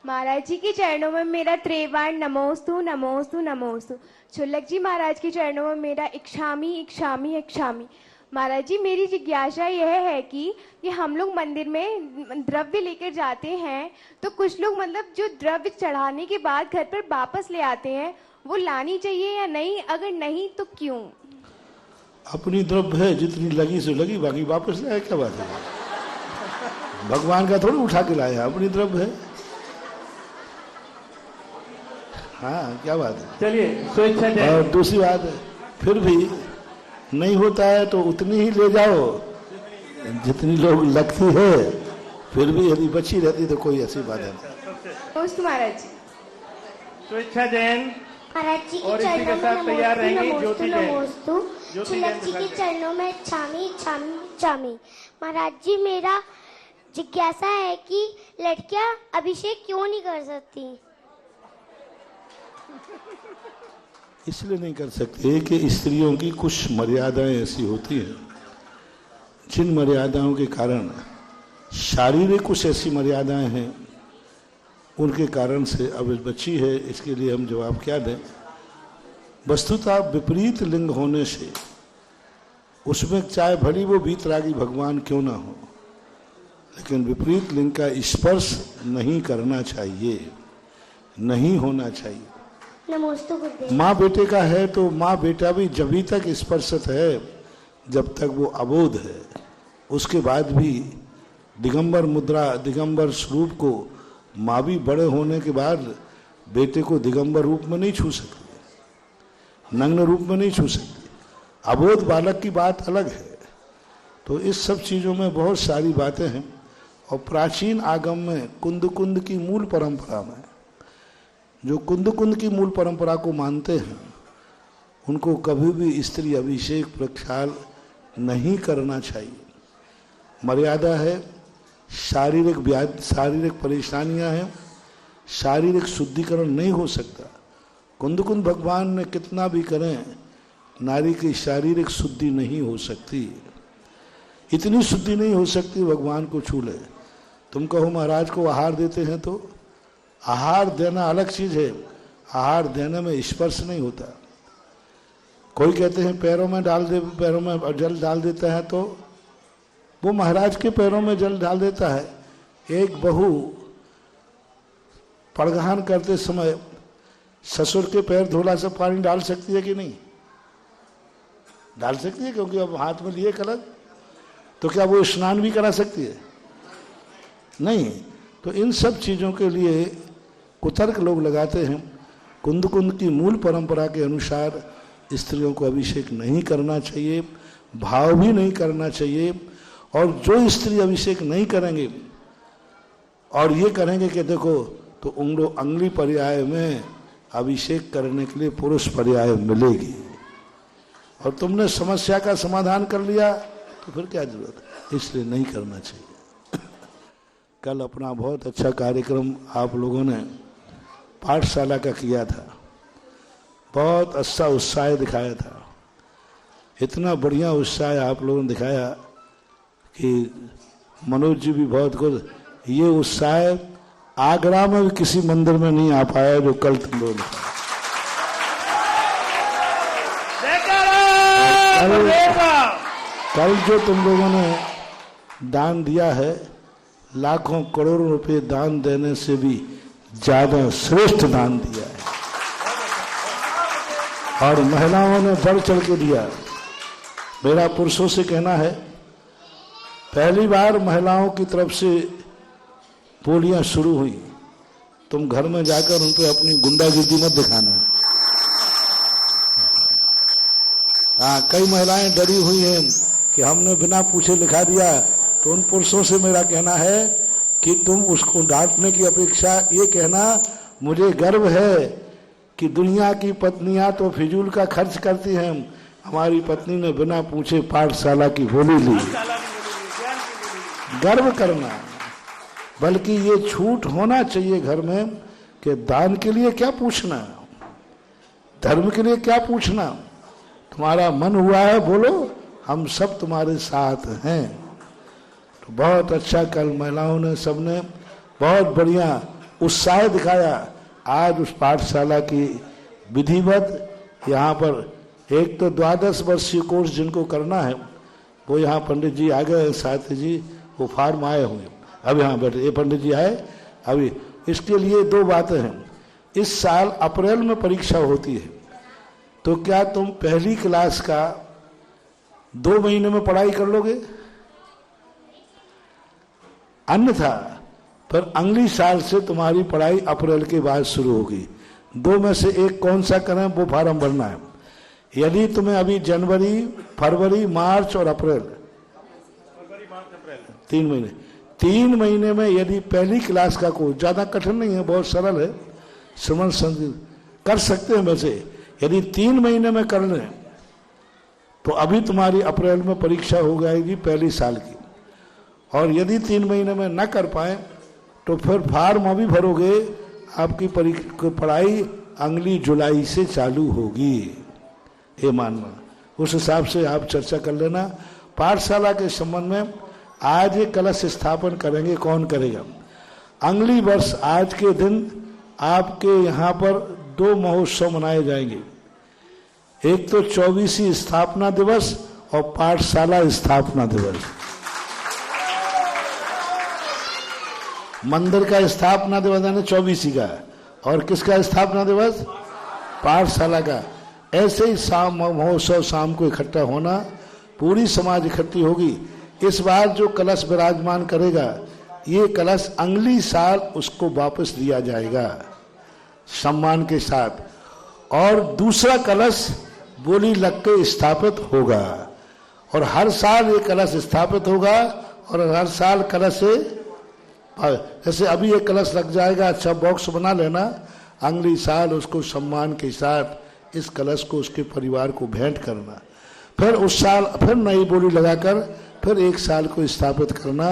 महाराज जी के चरणों में मेरा त्रिवार नमोस्तु नमोस्तु नमोस्तु। छुल्लक जी महाराज के चरणों में मेरा इक्षामी इक्षामी इक्षामी। महाराज जी मेरी जिज्ञासा यह है कि ये हम लोग मंदिर में द्रव्य लेकर जाते हैं तो कुछ लोग मतलब जो द्रव्य चढ़ाने के बाद घर पर वापस ले आते हैं, वो लानी चाहिए या नहीं? अगर नहीं तो क्यों? अपनी द्रव्य है, जितनी लगी से लगी, बाकी वापस लाए, क्या बात है? भगवान का थोड़ी उठा के लाया, अपनी द्रव्य है। हाँ, क्या बात है? चलिए स्वेच्छा जैन। और दूसरी बात है, फिर भी नहीं होता है तो उतनी ही ले जाओ जितनी लोग लगती है। फिर भी यदि बची रहती तो कोई ऐसी बात नहीं। महाराज जी स्वेच्छा जैन महाराज जी और के इसी के चरणों साथ में तैयार रहेंगी ज्योति जैन। नमोस्तु। छुल्लक जी के चरणों में छामी छामी छामी। महाराज जी मेरा जिज्ञासा है कि लड़कियां अभिषेक क्यों नहीं कर सकती? इसलिए नहीं कर सकते कि स्त्रियों की कुछ मर्यादाएं ऐसी होती हैं, जिन मर्यादाओं के कारण शारीरिक कुछ ऐसी मर्यादाएं हैं, उनके कारण से अब बच्ची है। इसके लिए हम जवाब क्या दें? वस्तुतः विपरीत लिंग होने से उसमें चाहे भली वो वीतरागी भगवान क्यों ना हो, लेकिन विपरीत लिंग का स्पर्श नहीं करना चाहिए, नहीं होना चाहिए। माँ बेटे का है तो माँ बेटा भी जभी तक स्पर्शत है जब तक वो अबोध है। उसके बाद भी दिगंबर मुद्रा, दिगंबर स्वरूप को माँ भी बड़े होने के बाद बेटे को दिगंबर रूप में नहीं छू सकती, नग्न रूप में नहीं छू सकती। अबोध बालक की बात अलग है। तो इस सब चीज़ों में बहुत सारी बातें हैं। और प्राचीन आगम में कुंद कुंद की मूल परंपरा में, जो कुंद कुंद की मूल परंपरा को मानते हैं, उनको कभी भी स्त्री अभिषेक प्रक्षाल नहीं करना चाहिए। मर्यादा है, शारीरिक परेशानियां हैं, शारीरिक शुद्धिकरण नहीं हो सकता। कुंद कुंद भगवान ने कितना भी करें, नारी की शारीरिक शुद्धि नहीं हो सकती। इतनी शुद्धि नहीं हो सकती भगवान को छू ले। तुम कहो महाराज को आहार देते हैं तो आहार देना अलग चीज है, आहार देने में स्पर्श नहीं होता। कोई कहते हैं पैरों में जल डाल देता है तो वो महाराज के पैरों में जल डाल देता है। एक बहू पड़गहान करते समय ससुर के पैर धोला से पानी डाल सकती है कि नहीं? डाल सकती है, क्योंकि अब हाथ में लिए कलश। तो क्या वो स्नान भी करा सकती है? नहीं। तो इन सब चीज़ों के लिए कुतर्क लोग लगाते हैं। कुंद कुंद की मूल परंपरा के अनुसार स्त्रियों को अभिषेक नहीं करना चाहिए, भाव भी नहीं करना चाहिए। और जो स्त्री अभिषेक नहीं करेंगे और ये करेंगे कि देखो, तो अंगुली पर्याय में अभिषेक करने के लिए पुरुष पर्याय मिलेगी। और तुमने समस्या का समाधान कर लिया तो फिर क्या जरूरत है? इसलिए नहीं करना चाहिए। कल अपना बहुत अच्छा कार्यक्रम आप लोगों ने पाठशाला का किया था, बहुत अच्छा उत्साह दिखाया था। इतना बढ़िया उत्साह आप लोगों ने दिखाया कि मनोज जी भी बहुत कुछ, ये उत्साह आगरा में भी किसी मंदिर में नहीं आ पाया जो कल तुम लोग कल जो तुम लोगों ने दान दिया है, लाखों करोड़ों रुपए दान देने से भी ज्यादा श्रेष्ठ दान दिया है। और महिलाओं ने बढ़ चढ़ के दिया। मेरा पुरुषों से कहना है, पहली बार महिलाओं की तरफ से बोलियां शुरू हुई, तुम घर में जाकर उन पे अपनी गुंडागिर्दी मत दिखाना। हाँ, कई महिलाएं डरी हुई हैं कि हमने बिना पूछे लिखा दिया। तो उन पुरुषों से मेरा कहना है कि तुम उसको डांटने की अपेक्षा ये कहना, मुझे गर्व है कि दुनिया की पत्नियां तो फिजूल का खर्च करती हैं, हमारी पत्नी ने बिना पूछे पाठशाला की बोली ली। गर्व करना, बल्कि ये छूट होना चाहिए घर में कि दान के लिए क्या पूछना, धर्म के लिए क्या पूछना। तुम्हारा मन हुआ है बोलो, हम सब तुम्हारे साथ हैं। तो बहुत अच्छा कल महिलाओं ने सबने बहुत बढ़िया उत्साह दिखाया। आज उस पाठशाला की विधिवत यहाँ पर एक तो 12 वर्षीय कोर्स जिनको करना है वो यहाँ पंडित जी आ गए, साथी जी वो फार्म आए हुए, अब यहाँ बैठे, ये पंडित जी आए अभी। इसके लिए 2 बातें हैं। इस साल अप्रैल में परीक्षा होती है, तो क्या तुम पहली क्लास का 2 महीने में पढ़ाई कर लोगे? अन्यथा पर अगली साल से तुम्हारी पढ़ाई अप्रैल के बाद शुरू होगी। 2 में से एक कौन सा करें वो फॉर्म भरना है। यदि तुम्हें अभी जनवरी, फरवरी, मार्च और अप्रैल 3 महीने में यदि पहली क्लास का कोर्स, ज़्यादा कठिन नहीं है, बहुत सरल है, श्रवण कर सकते हैं। वैसे यदि 3 महीने में कर लें तो अभी तुम्हारी अप्रैल में परीक्षा हो जाएगी पहली साल की। और यदि 3 महीने में न कर पाए तो फिर फॉर्म अभी भरोगे, आपकी पढ़ाई अगली जुलाई से चालू होगी, ये मानना। उस हिसाब से आप चर्चा कर लेना। पाठशाला के संबंध में आज एक कलश स्थापन करेंगे, कौन करेगा? अगली वर्ष आज के दिन आपके यहाँ पर 2 महोत्सव मनाए जाएंगे। एक तो 24वीं स्थापना दिवस और पाठशाला स्थापना दिवस। मंदिर का स्थापना दिवस यानी 24वीं का, और किसका स्थापना दिवस? पाठशाला का। ऐसे ही शाम महोत्सव, शाम को इकट्ठा होना, पूरी समाज इकट्ठी होगी। इस बार जो कलश विराजमान करेगा, ये कलश अगली साल उसको वापस दिया जाएगा सम्मान के साथ। और दूसरा कलश बोली लग के स्थापित होगा, और हर साल ये कलश स्थापित होगा, और हर साल कलश से, जैसे अभी ये कलश लग जाएगा, अच्छा बॉक्स बना लेना, अगली साल उसको सम्मान के साथ इस कलश को उसके परिवार को भेंट करना। फिर उस साल फिर नई बोली लगाकर फिर 1 साल को स्थापित करना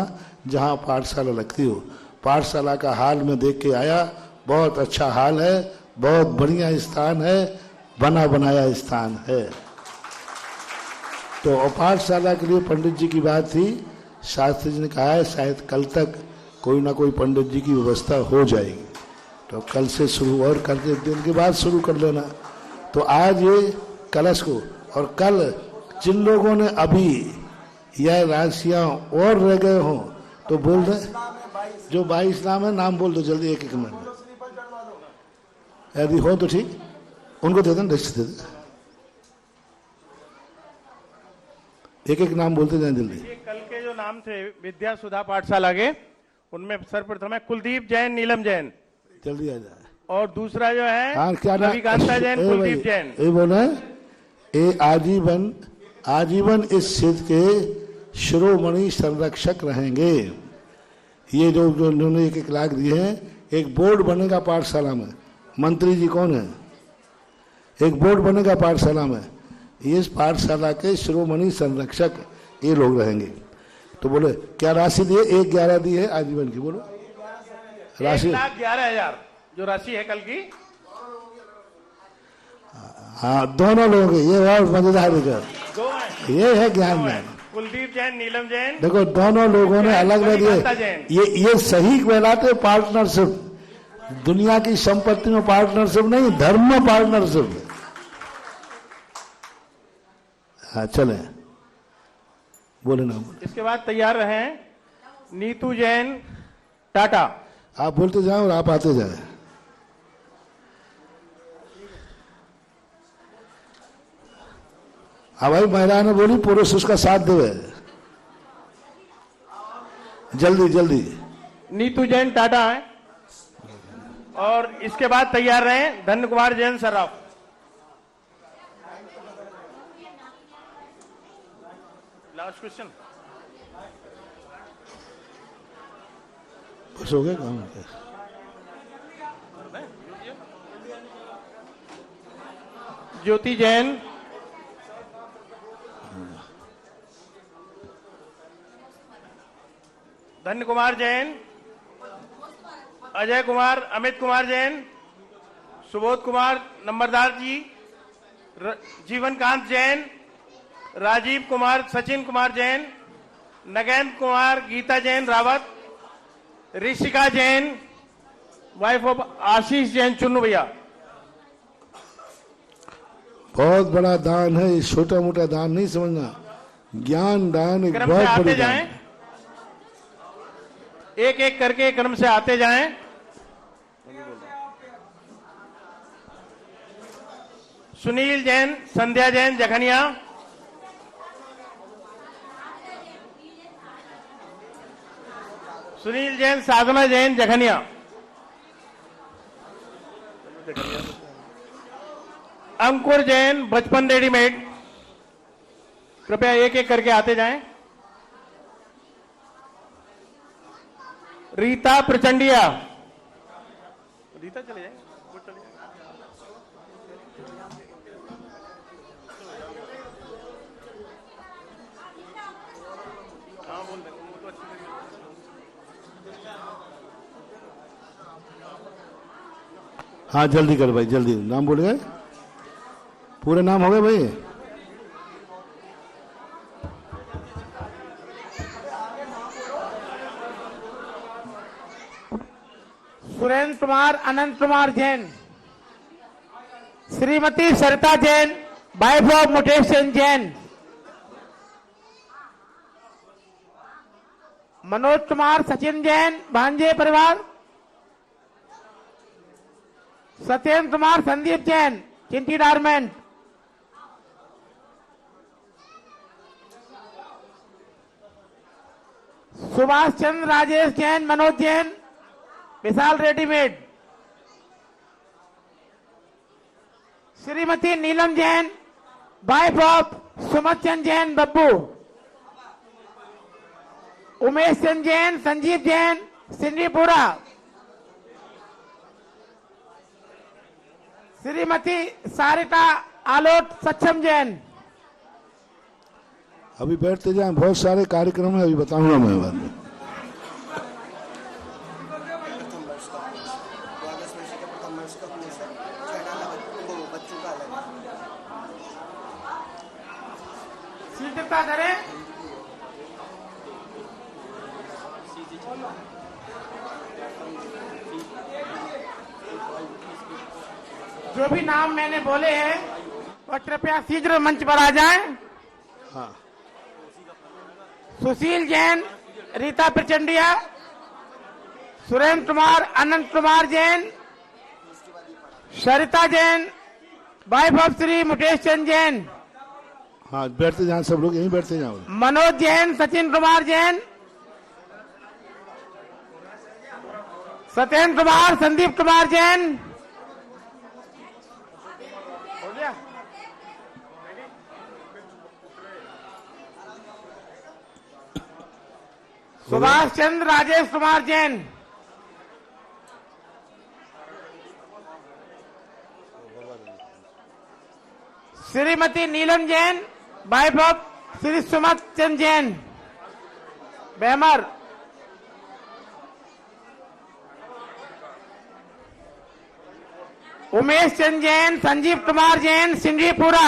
जहाँ पाठशाला लगती हो। पाठशाला का हाल में देख के आया, बहुत अच्छा हाल है, बहुत बढ़िया स्थान है, बना बनाया स्थान है। तो पाठशाला के लिए पंडित जी की बात थी, शास्त्री जी ने कहा है शायद कल तक कोई ना कोई पंडित जी की व्यवस्था हो जाएगी, तो कल से शुरू, और कल के दिन के बाद शुरू कर लेना। तो आज ये कलश को, और कल जिन लोगों ने अभी यह राशियां और रह गए हों तो बोल दे, जो 22 नाम है नाम बोल दो जल्दी, एक मिनट। यदि हो तो ठीक, उनको दे दें, लिस्ट दे दें, एक नाम बोलते जाए जल्दी। कल के जो नाम थे विद्या सुधा पाठशाला के, उनमें सर्वप्रथम है कुलदीप जैन, नीलम जैन, जल्दी आ जाए। और दूसरा जो है क्या रविकांता जैन, कुलदीप जैन। ये बोले ये आजीवन इस क्षेत्र के शिरोमणि संरक्षक रहेंगे। ये जो उन्होंने 1-1 लाख दिए हैं, एक बोर्ड बनेगा पाठशाला में। मंत्री जी कौन है? एक बोर्ड बनेगा पाठशाला में, ये इस पाठशाला के शिरोमणि संरक्षक ये लोग रहेंगे। तो बोले क्या राशि दिए? 1,11 दी है आजीवन की, बोलो राशि 1,11,000 जो राशि है कल की। हाँ, दोनों लोग, ये और मजेदार है, ये है ज्ञान में। कुलदीप जैन, नीलम जैन, देखो दोनों लोगों ने अलग अलग दिए। ये सही कहलाते पार्टनरशिप। दुनिया की संपत्ति में पार्टनरशिप नहीं, धर्म में पार्टनरशिप। हाँ चले, बोले ना। इसके बाद तैयार रहे नीतू जैन, टाटा। आप बोलते जाए और आप आते जाए। हाँ भाई, महिला ने बोली पुरुष उसका साथ देवे, जल्दी जल्दी। नीतू जैन टाटा है। और इसके बाद तैयार रहे धन्य कुमार जैन सर्राफ। लास्ट क्वेश्चन बस हो गया काम। ज्योति जैन, धन्य कुमार जैन, अजय कुमार, अमित कुमार जैन, सुबोध कुमार नंबरदार जी, जीवनकांत जैन, राजीव कुमार, सचिन कुमार जैन, नगेंद्र कुमार, गीता जैन रावत, ऋषिका जैन, वाइफ ऑफ आशीष जैन। चुन्नू भैया, बहुत बड़ा दान है, छोटा मोटा दान नहीं समझना, ज्ञान दान एक क्रम से बहुत आते बड़ी जाएं, दान। एक एक करके क्रम से आते जाएं। सुनील जैन, संध्या जैन जखनिया, सुनील जैन, साधना जैन जखनिया, अंकुर जैन, बचपन रेडीमेड। कृपया एक एक करके आते जाएं। रीता प्रचंडिया, रीता चले जाए, वो चले जाए। हाँ बोल रहे, वो तो अच्छी लगी। हाँ जल्दी कर भाई, जल्दी नाम बोल गए, पूरे नाम हो गए भाई। सुरेंद्र कुमार, अनंत कुमार जैन, श्रीमती सरिता जैन, वाइफ ऑफ मुकेश चंद जैन, मनोज कुमार, सचिन जैन, भांजे परिवार, Satyendra Kumar, Sandeep Jain, Chinti garment, Subhash Chandra, Rajesh Jain, Manoj Jain, Vishal readymade, Shrimati Neelam Jain, wife of Sumat Chand Jain Babbu, Umesh Chand Jain, Sanjeev Jain, Sindhipura, Shrimati Sarika Alot Saksham Jain. अभी बैठते जाएं, बहुत सारे कार्यक्रम है, अभी बताऊंगा मैं बाद में। शीघ्रता करें। जो भी नाम मैंने बोले हैं वह कृपया शीघ्र मंच पर आ जाएं। हाँ, सुशील जैन, रीता प्रचंडिया, सुरेंद्र कुमार, अनंत कुमार जैन, सरिता जैन, वाइफ ऑफ श्री मुकेश चंद जैन, हाँ बैठते जाएं, सब लोग यहीं बैठते जाओ। मनोज जैन, सचिन कुमार जैन, सत्येंद्र कुमार, संदीप कुमार जैन। हो गया? सुभाष चंद्र, राजेश कुमार जैन, श्रीमती नीलम जैन, वाइफ ऑफ श्री सुमत चंद जैन बेमर, उमेश चंद जैन, संजीव कुमार जैन, सिंधीपुरा,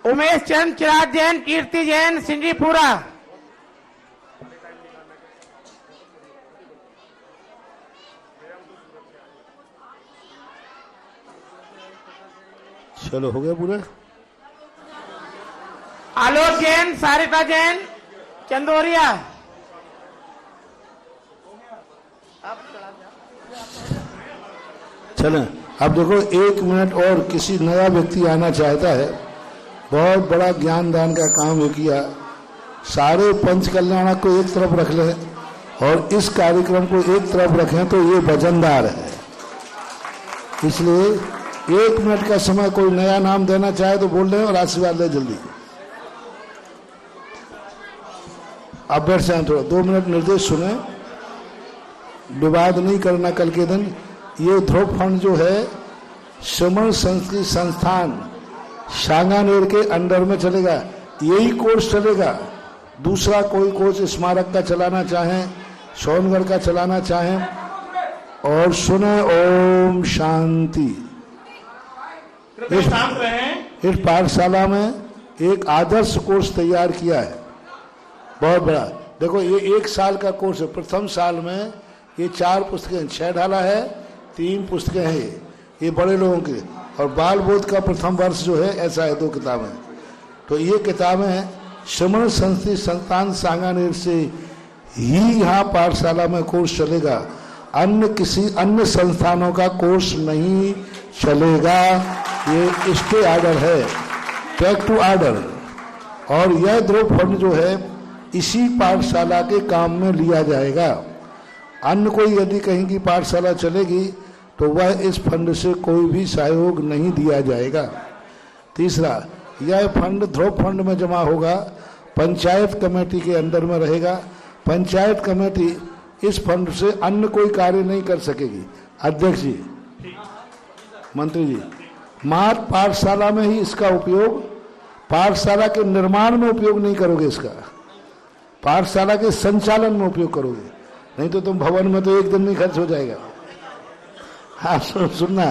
उमेश चंद, चिराग जैन, कीर्ति जैन, सिंधीपुरा, चलो हो गया पूरा। आलोक जैन, सारिका जैन, चंदोरिया। चलें, अब देखो 1 मिनट और किसी नया व्यक्ति आना चाहता है, बहुत बड़ा ज्ञान दान का काम है किया, सारे पंच कल्याण को एक तरफ रख लें और इस कार्यक्रम को एक तरफ रखें तो ये वजनदार है। इसलिए 1 मिनट का समय, कोई नया नाम देना चाहे तो बोल दें और आशीर्वाद लें जल्दी। अब बैठ जाए, थोड़ा 2 मिनट निर्देश सुने, विवाद नहीं करना। कल के दिन ये ध्रुव फंड जो है श्रमण संस्कृत संस्थान सांगानेर के अंडर में चलेगा, यही कोर्स चलेगा। दूसरा कोई कोर्स स्मारक का चलाना चाहें, सोनगढ़ का चलाना चाहें, और सुने ओम शांति। इस पाठशाला में एक आदर्श कोर्स तैयार किया है, बहुत बड़ा। देखो ये 1 साल का कोर्स है। प्रथम साल में ये 4 पुस्तकें, 6 ढाला है, 3 पुस्तकें हैं ये बड़े लोगों के, और बाल बोध का प्रथम वर्ष जो है ऐसा है 2 किताबें। तो ये किताबें श्रमण संस्कृत संस्थान सांगानेर से ही यहाँ पाठशाला में कोर्स चलेगा, किसी अन्य संस्थानों का कोर्स नहीं चलेगा। ये स्टे ऑर्डर है, बैक टू ऑर्डर। और यह ध्रुव फंड जो है इसी पाठशाला के काम में लिया जाएगा। अन्य कोई यदि कहीं की पाठशाला चलेगी तो वह इस फंड से कोई भी सहयोग नहीं दिया जाएगा। तीसरा, यह फंड ध्रुव फंड में जमा होगा, पंचायत कमेटी के अंदर में रहेगा। पंचायत कमेटी इस फंड से अन्य कोई कार्य नहीं कर सकेगी। अध्यक्ष जी, मंत्री जी, मात्र पाठशाला में ही इसका उपयोग, पाठशाला के निर्माण में उपयोग नहीं करोगे, इसका पाठशाला के संचालन में उपयोग करोगे, नहीं तो तुम भवन में तो 1 दिन में खर्च हो जाएगा। हाँ सुनना,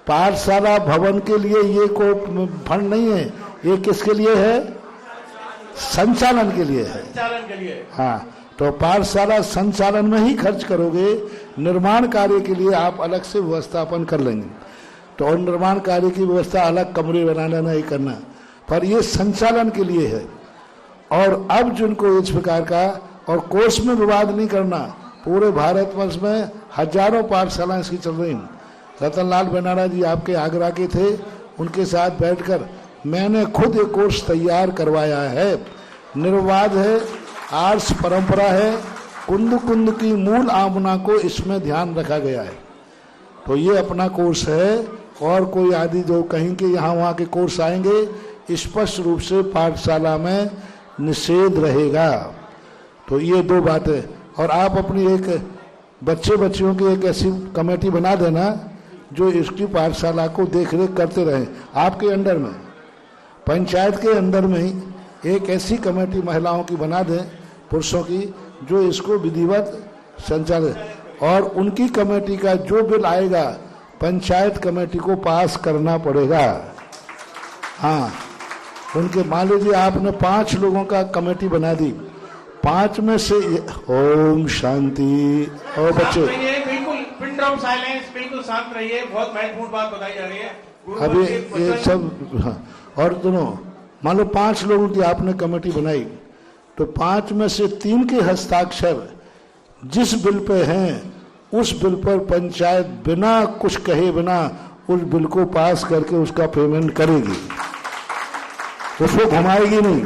पाठशाला भवन के लिए ये कोई फंड नहीं है, ये किसके लिए है? संचालन के लिए है। संचालन के लिए। हाँ, तो पाठशाला संचालन में ही खर्च करोगे, निर्माण कार्य के लिए आप अलग से व्यवस्थापन कर लेंगे। तो और निर्माण कार्य की व्यवस्था अलग कमरे बनाना नहीं करना, पर ये संचालन के लिए है। और अब जिनको इस प्रकार का, और कोर्स में विवाद नहीं करना, पूरे भारतवर्ष में हजारों पाठशालाएं इसकी चल रही हैं। रतनलाल बेनारा जी आपके आगरा के थे, उनके साथ बैठकर मैंने खुद एक कोर्स तैयार करवाया है। निर्वाद है, आर्ष परंपरा है, कुंद कुंद की मूल आमना को इसमें ध्यान रखा गया है। तो ये अपना कोर्स है, और कोई आदि जो कहीं के यहाँ वहाँ के कोर्स आएंगे, स्पष्ट रूप से पाठशाला में निषेध रहेगा। तो ये 2 बातें। और आप अपनी एक बच्चियों की एक ऐसी कमेटी बना देना जो इसकी पाठशाला को देख रेख करते रहे। आपके अंडर में, पंचायत के अंदर में ही एक ऐसी कमेटी महिलाओं की बना दें, पुरुषों की, जो इसको विधिवत संचालित, और उनकी कमेटी का जो बिल आएगा पंचायत कमेटी को पास करना पड़ेगा। हाँ, उनके मान लीजिए आपने 5 लोगों का कमेटी बना दी, 5 में से ओम शांति। और बच्चे बिल्कुल पिन ड्रॉप साइलेंस, बिल्कुल शांत रहिए। बहुत महत्वपूर्ण बात बताई जा रही है अभी ये सब। हाँ, और दोनों मान लो 5 लोगों की आपने कमेटी बनाई, तो 5 में से 3 के हस्ताक्षर जिस बिल पे हैं उस बिल पर पंचायत बिना कुछ कहे बिना उस बिल को पास करके उसका पेमेंट करेगी, उसको घुमाएगी नहीं।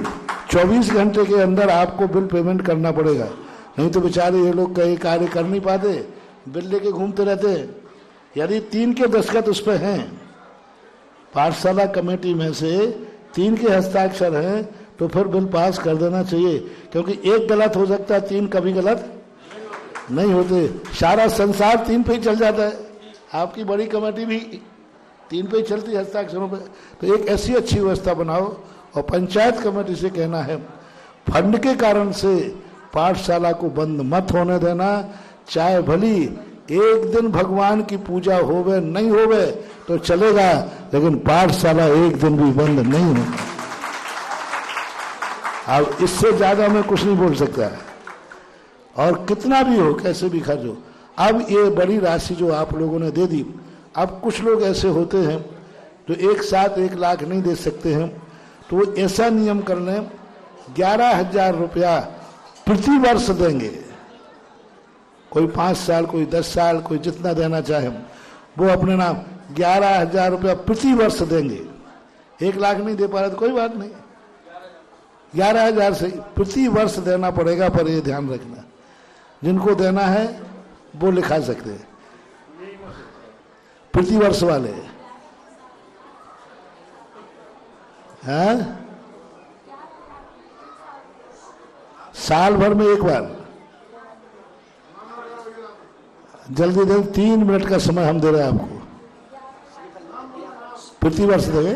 24 घंटे के अंदर आपको बिल पेमेंट करना पड़ेगा, नहीं तो बेचारे ये लोग कई कार्य कर नहीं पाते, बिल लेके घूमते रहते। यदि 3 के दस्तखत उस पर हैं, पाठशाला कमेटी में से 3 के हस्ताक्षर हैं, तो फिर बिल पास कर देना चाहिए। क्योंकि एक गलत हो सकता है, 3 कभी गलत नहीं होते। सारा संसार 3 पे ही चल जाता है, आपकी बड़ी कमेटी भी 3 पे ही चलती है, हस्ताक्षरों पे। तो एक ऐसी अच्छी व्यवस्था बनाओ, और पंचायत कमेटी से कहना है फंड के कारण से पाठशाला को बंद मत होने देना। चाहे भली एक दिन भगवान की पूजा होवे नहीं होवे तो चलेगा, लेकिन पाठशाला एक दिन भी बंद नहीं होगा। अब इससे ज्यादा मैं कुछ नहीं बोल सकता, और कितना भी हो, कैसे भी खर्च हो। अब ये बड़ी राशि जो आप लोगों ने दे दी, अब कुछ लोग ऐसे होते हैं जो एक साथ 1 लाख नहीं दे सकते हैं, तो ऐसा नियम कर लें 11,000 रुपया प्रति वर्ष देंगे। कोई 5 साल, कोई 10 साल, कोई जितना देना चाहे वो अपने नाम 11,000 रुपया प्रति वर्ष देंगे। 1 लाख नहीं दे पा रहे तो कोई बात नहीं, 11,000 से प्रति वर्ष देना पड़ेगा। पर ये ध्यान रखना, जिनको देना है वो लिखा सकते हैं, प्रति वर्ष वाले हैं। साल भर में 1 बार, जल्दी 3 मिनट का समय हम दे रहे हैं आपको। प्रतिवर्ष देंगे।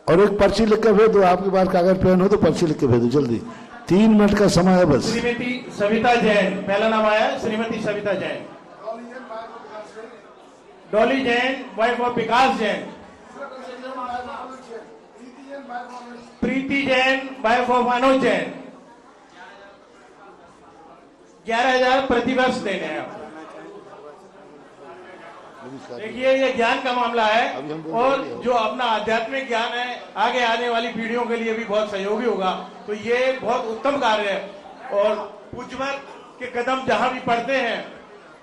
और एक पर्ची लिख कर भेज दो, आपके पास कागज पेन हो तो पर्ची लिख के भेज दो जल्दी, 3 मिनट का समय है बस। श्रीमती सविता जैन, पहला नाम आया Shrimati Savita Jain. Dolly Jain, wife of Vikas Jain. Preeti Jain, wife of Anuj Jain. 11,000 प्रतिवर्ष देने हैं आप। देखिए ये ज्ञान का मामला है और जो अपना आध्यात्मिक ज्ञान है आगे आने वाली पीढ़ियों के लिए भी बहुत सहयोगी होगा, तो ये बहुत उत्तम कार्य है। और पूज्यवर के कदम जहां भी पड़ते हैं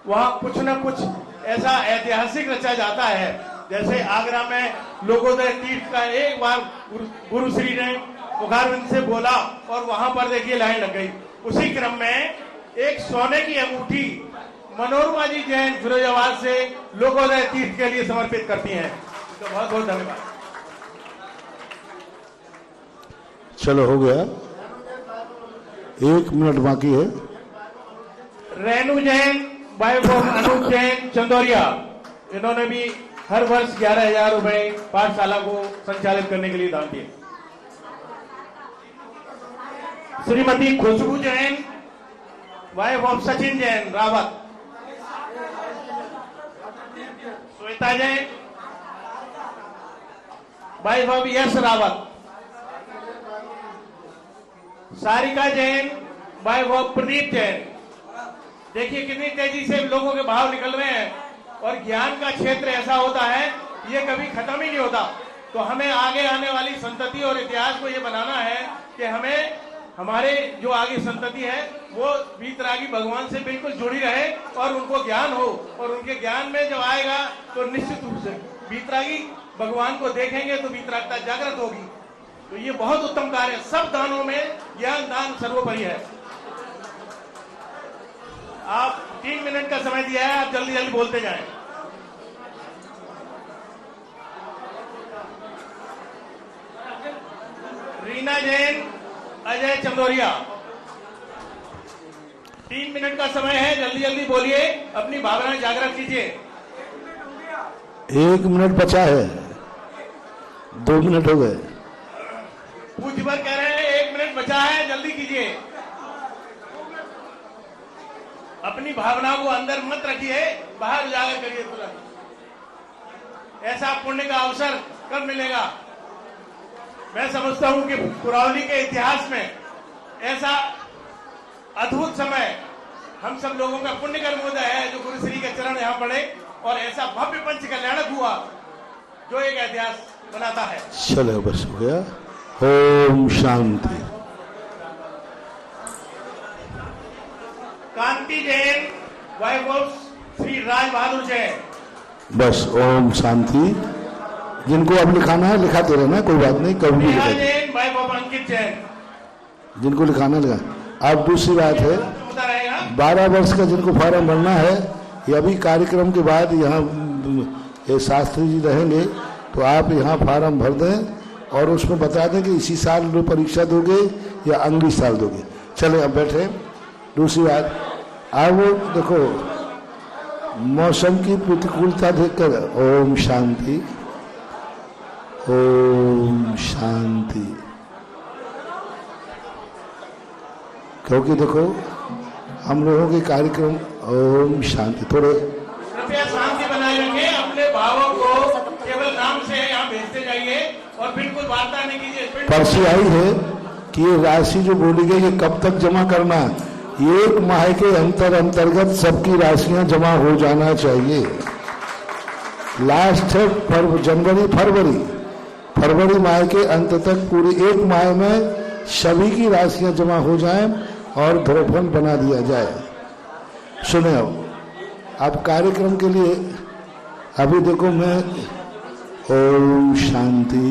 वहां कुछ न कुछ ऐसा ऐतिहासिक रचा जाता है। जैसे आगरा में लोकोदय तीर्थ का एक बार गुरु श्री ने मुखारविंद से बोला और वहां पर देखिए लाइन लग गई। उसी क्रम में एक सोने की अंगूठी मनोरमा जी जैन फिरोजाबाद से लोकोदय तीर्थ के लिए समर्पित करती हैं। तो बहुत बहुत धन्यवाद। चलो हो गया, 1 मिनट बाकी है। रेणु जैन, वाइफ ऑफ अनूप जैन चंदौरिया, इन्होंने भी हर वर्ष 11,000 रुपए पाठशाला को संचालित करने के लिए दान दिए। Shrimati Khushboo Jain, wife of Sachin Jain Rawat. Shweta Jain, wife of Yash Rawat. Sarika Jain, wife of Pradeep Jain. देखिए कितनी तेजी से लोगों के भाव निकल रहे हैं और ज्ञान का क्षेत्र ऐसा होता है ये कभी खत्म ही नहीं होता। तो हमें आगे आने वाली संतति और इतिहास को ये बनाना है कि हमें हमारे जो आगे संतति है वो वीतरागी भगवान से बिल्कुल जुड़ी रहे और उनको ज्ञान हो, और उनके ज्ञान में जब आएगा तो निश्चित रूप से वीतरागी भगवान को देखेंगे तो वीतरागता जागृत होगी। तो ये बहुत उत्तम कार्य है। सब दानों में ज्ञान दान सर्वोपरि है। आप 3 मिनट का समय दिया है, आप जल्दी जल्दी बोलते जाएं। रीना जैन, अजय चंदौरिया, 3 मिनट का समय है, जल्दी जल्दी बोलिए, अपनी भावनाएं जागृत कीजिए। 1 मिनट बचा है, 2 मिनट हो गए। पूज्यवर कह रहे हैं 1 मिनट बचा है, जल्दी कीजिए। अपनी भावनाओं को अंदर मत रखिए, बाहर उजागर करिए तुरंत। ऐसा पुण्य का अवसर कब मिलेगा? मैं समझता हूं कि पुरानी के इतिहास में ऐसा अद्भुत समय हम सब लोगों का पुण्य कर्मोदय है जो गुरु श्री के चरण यहाँ पड़े और ऐसा भव्य पंच कल्याणक हुआ जो एक इतिहास बनाता है। चलो बस हो गया। ओम शांति। कांति जैन, वाइफ ऑफ श्री राज बहादुर जैन। बस ओम शांति। जिनको अब लिखाना है लिखाते रहना, कोई बात नहीं, कभी भी लिखा। जैन, वाइफ ऑफ अंकित जैन। जिनको लिखाना लिखा। अब दूसरी बात है, 12 वर्ष का जिनको फॉर्म भरना है, ये अभी कार्यक्रम के बाद यहाँ ये शास्त्री जी रहेंगे तो आप यहाँ फॉर्म भर दें और उसमें बता दें कि इसी साल जो परीक्षा दोगे या अगली साल दोगे। चले अब बैठे। दूसरी बात, अब देखो मौसम की प्रतिकूलता देखकर ओम शांति, ओम शांति। क्योंकि देखो हम लोगों के कार्यक्रम ओम शांति। थोड़े कृपया शांति बनाए रखें, अपने भावों को केवल नाम से यहाँ भेजते जाइए और बिल्कुल वार्ता नहीं कीजिए। पर्ची आई है कि ये राशि जो बोली गई ये कब तक जमा करना, 1 माह के अंतर्गत सबकी राशियां जमा हो जाना चाहिए। लास्ट है फरवरी माह के अंत तक पूरे 1 माह में सभी की राशियां जमा हो जाएं और ध्रुवफल बना दिया जाए। सुने अब कार्यक्रम के लिए अभी देखो मैं ओम शांति।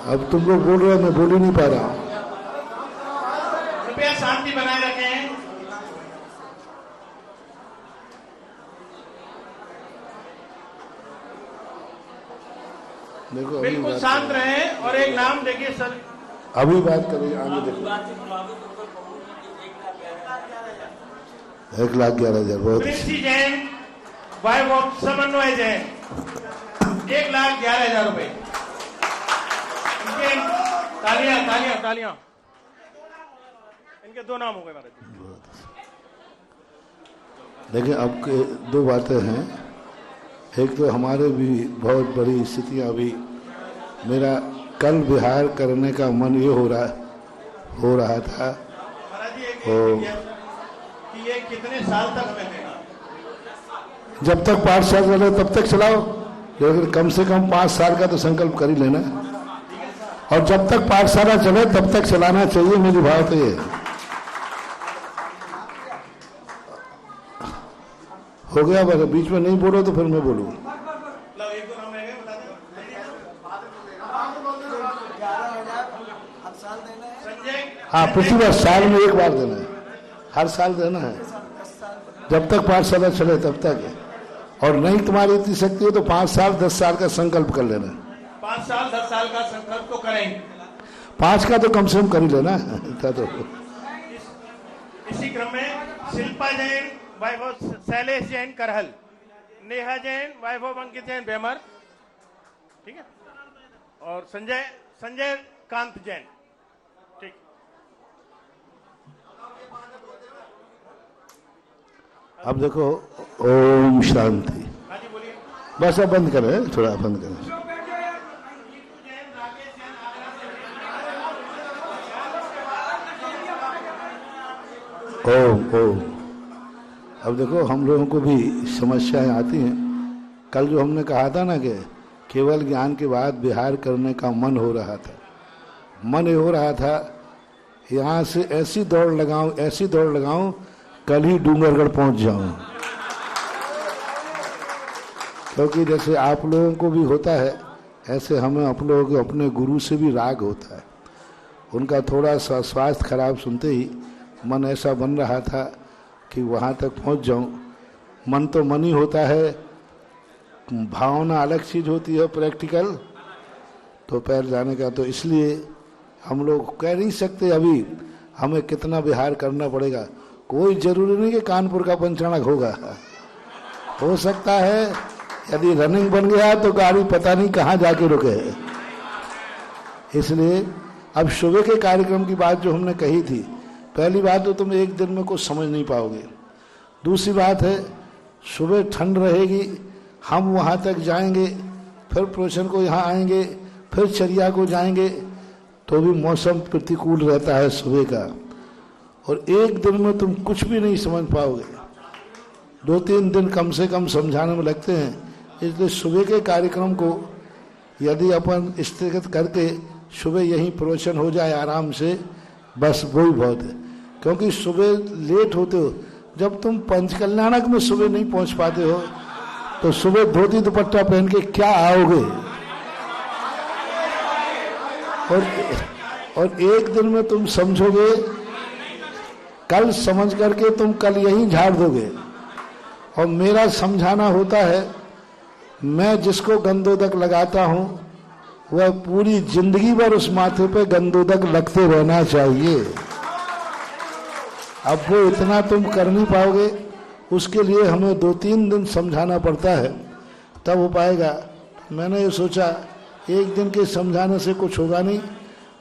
अब तुम लोग बोल रहे हो, मैं बोल ही नहीं पा रहा हूं। कृपया शांति बनाए रखें। देखो बिल्कुल शांत रहें और एक नाम देखिए सर, अभी बात करेंगे, आगे देखो। 1,11,000 बहुत। कृषि जैन, वाइफ ऑफ समन्वय जैन, 1,11,000 रुपए। इनके तालियां तालियां तालियां, इनके 2 नाम हो गए महाराज। देखिए, अब के 2 बातें हैं। एक तो हमारे भी बहुत बड़ी स्थितियां अभी, मेरा कल विहार करने का मन ये हो रहा था। महाराज जी और कि ये कितने साल तक हमें देगा? जब तक पाठशाला चले तब तक चलाओ, लेकिन कम से कम 5 साल का तो संकल्प कर ही लेना। और जब तक पाठशाला चले तब तक चलाना चाहिए, मेरी भाव तो ये हो गया। बस बीच में नहीं बोलो तो फिर मैं बोलूँ। हाँ, प्रति वर्ष साल में 1 बार देना है, हर साल देना है, जब तक पाठशाला चले तब तक। और नहीं तुम्हारी इतनी शक्ति है तो 5 साल 10 साल का संकल्प कर लेना। 5 साल 10 साल का संकल्प तो करेंगे, 5 का तो कम से कम कर ही लेना तो। इसी क्रम में Shilpa Jain, wife of Shailesh Jain Karhal, Neha Jain, wife of Ankit Jain beamer, ठीक है, और संजय कांत जैन, ठीक। अब देखो, ओम शांति। हाँ जी बोलिए। बस अब बंद करें, थोड़ा बंद करें। ओम। अब देखो, हम लोगों को भी समस्याएं आती हैं। कल जो हमने कहा था ना कि केवल ज्ञान के बाद विहार करने का मन हो रहा था, मन हो रहा था यहाँ से ऐसी दौड़ लगाऊं कल ही डूंगरगढ़ पहुंच जाऊं। क्योंकि जैसे आप लोगों को भी होता है, ऐसे हमें आप लोगों को अपने गुरु से भी राग होता है। उनका थोड़ा सा स्वास्थ्य खराब सुनते ही मन ऐसा बन रहा था कि वहाँ तक पहुँच जाऊँ। मन तो मन ही होता है, भावना अलग चीज़ होती है, प्रैक्टिकल तो पैर जाने का। तो इसलिए हम लोग कह नहीं सकते अभी हमें कितना विहार करना पड़ेगा। कोई जरूरी नहीं कि कानपुर का पंचाणक होगा, हो सकता है यदि रनिंग बन गया तो गाड़ी पता नहीं कहाँ जाके रुके। इसलिए अब सुबह के कार्यक्रम की बात जो हमने कही थी, पहली बात तो तुम एक दिन में कुछ समझ नहीं पाओगे। दूसरी बात है, सुबह ठंड रहेगी, हम वहाँ तक जाएंगे, फिर प्रवचन को यहाँ आएंगे, फिर चरिया को जाएंगे, तो भी मौसम प्रतिकूल रहता है सुबह का, और एक दिन में तुम कुछ भी नहीं समझ पाओगे। 2-3 दिन कम से कम समझाने में लगते हैं। इसलिए सुबह के कार्यक्रम को यदि अपन स्थगित करके सुबह यहीं प्रवचन हो जाए आराम से, बस वही बहुत है। क्योंकि सुबह लेट होते हो, जब तुम पंचकल्याणक में सुबह नहीं पहुंच पाते हो तो सुबह धोती दुपट्टा पहन के क्या आओगे। और एक दिन में तुम समझोगे, कल समझ करके तुम कल यहीं झाड़ दोगे। और मेरा समझाना होता है, मैं जिसको गंदोदक लगाता हूं वह पूरी जिंदगी भर उस माथे पे गंदोदक लगते रहना चाहिए। अब वो इतना तुम कर नहीं पाओगे, उसके लिए हमें 2-3 दिन समझाना पड़ता है, तब हो पाएगा। मैंने ये सोचा एक दिन के समझाने से कुछ होगा नहीं,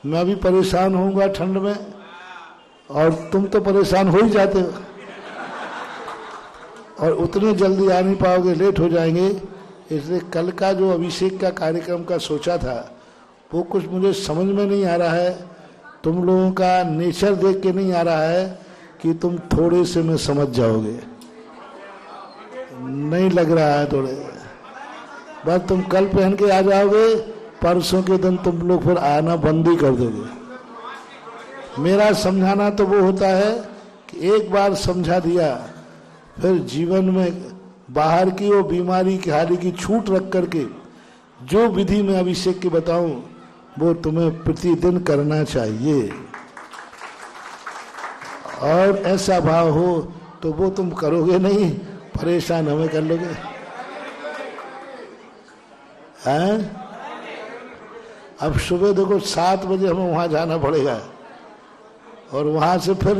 मैं भी परेशान होऊंगा ठंड में, और तुम तो परेशान हो ही जाते हो, और उतने जल्दी आ नहीं पाओगे, लेट हो जाएंगे। इसलिए कल का जो अभिषेक का कार्यक्रम का सोचा था वो कुछ मुझे समझ में नहीं आ रहा है। तुम लोगों का नेचर देख के नहीं आ रहा है कि तुम थोड़े से में समझ जाओगे, नहीं लग रहा है थोड़े। बस तुम कल पहन के आ जाओगे, परसों के दिन तुम लोग फिर आना बंद ही कर दोगे। मेरा समझाना तो वो होता है कि एक बार समझा दिया, फिर जीवन में बाहर की वो बीमारी की हाली की छूट रख करके जो विधि में अभिषेक की बताऊं वो तुम्हें प्रतिदिन करना चाहिए। और ऐसा भाव हो तो वो तुम करोगे नहीं, परेशान हमें कर लोगे। हैं? अब सुबह देखो 7 बजे हमें वहां जाना पड़ेगा और वहां से फिर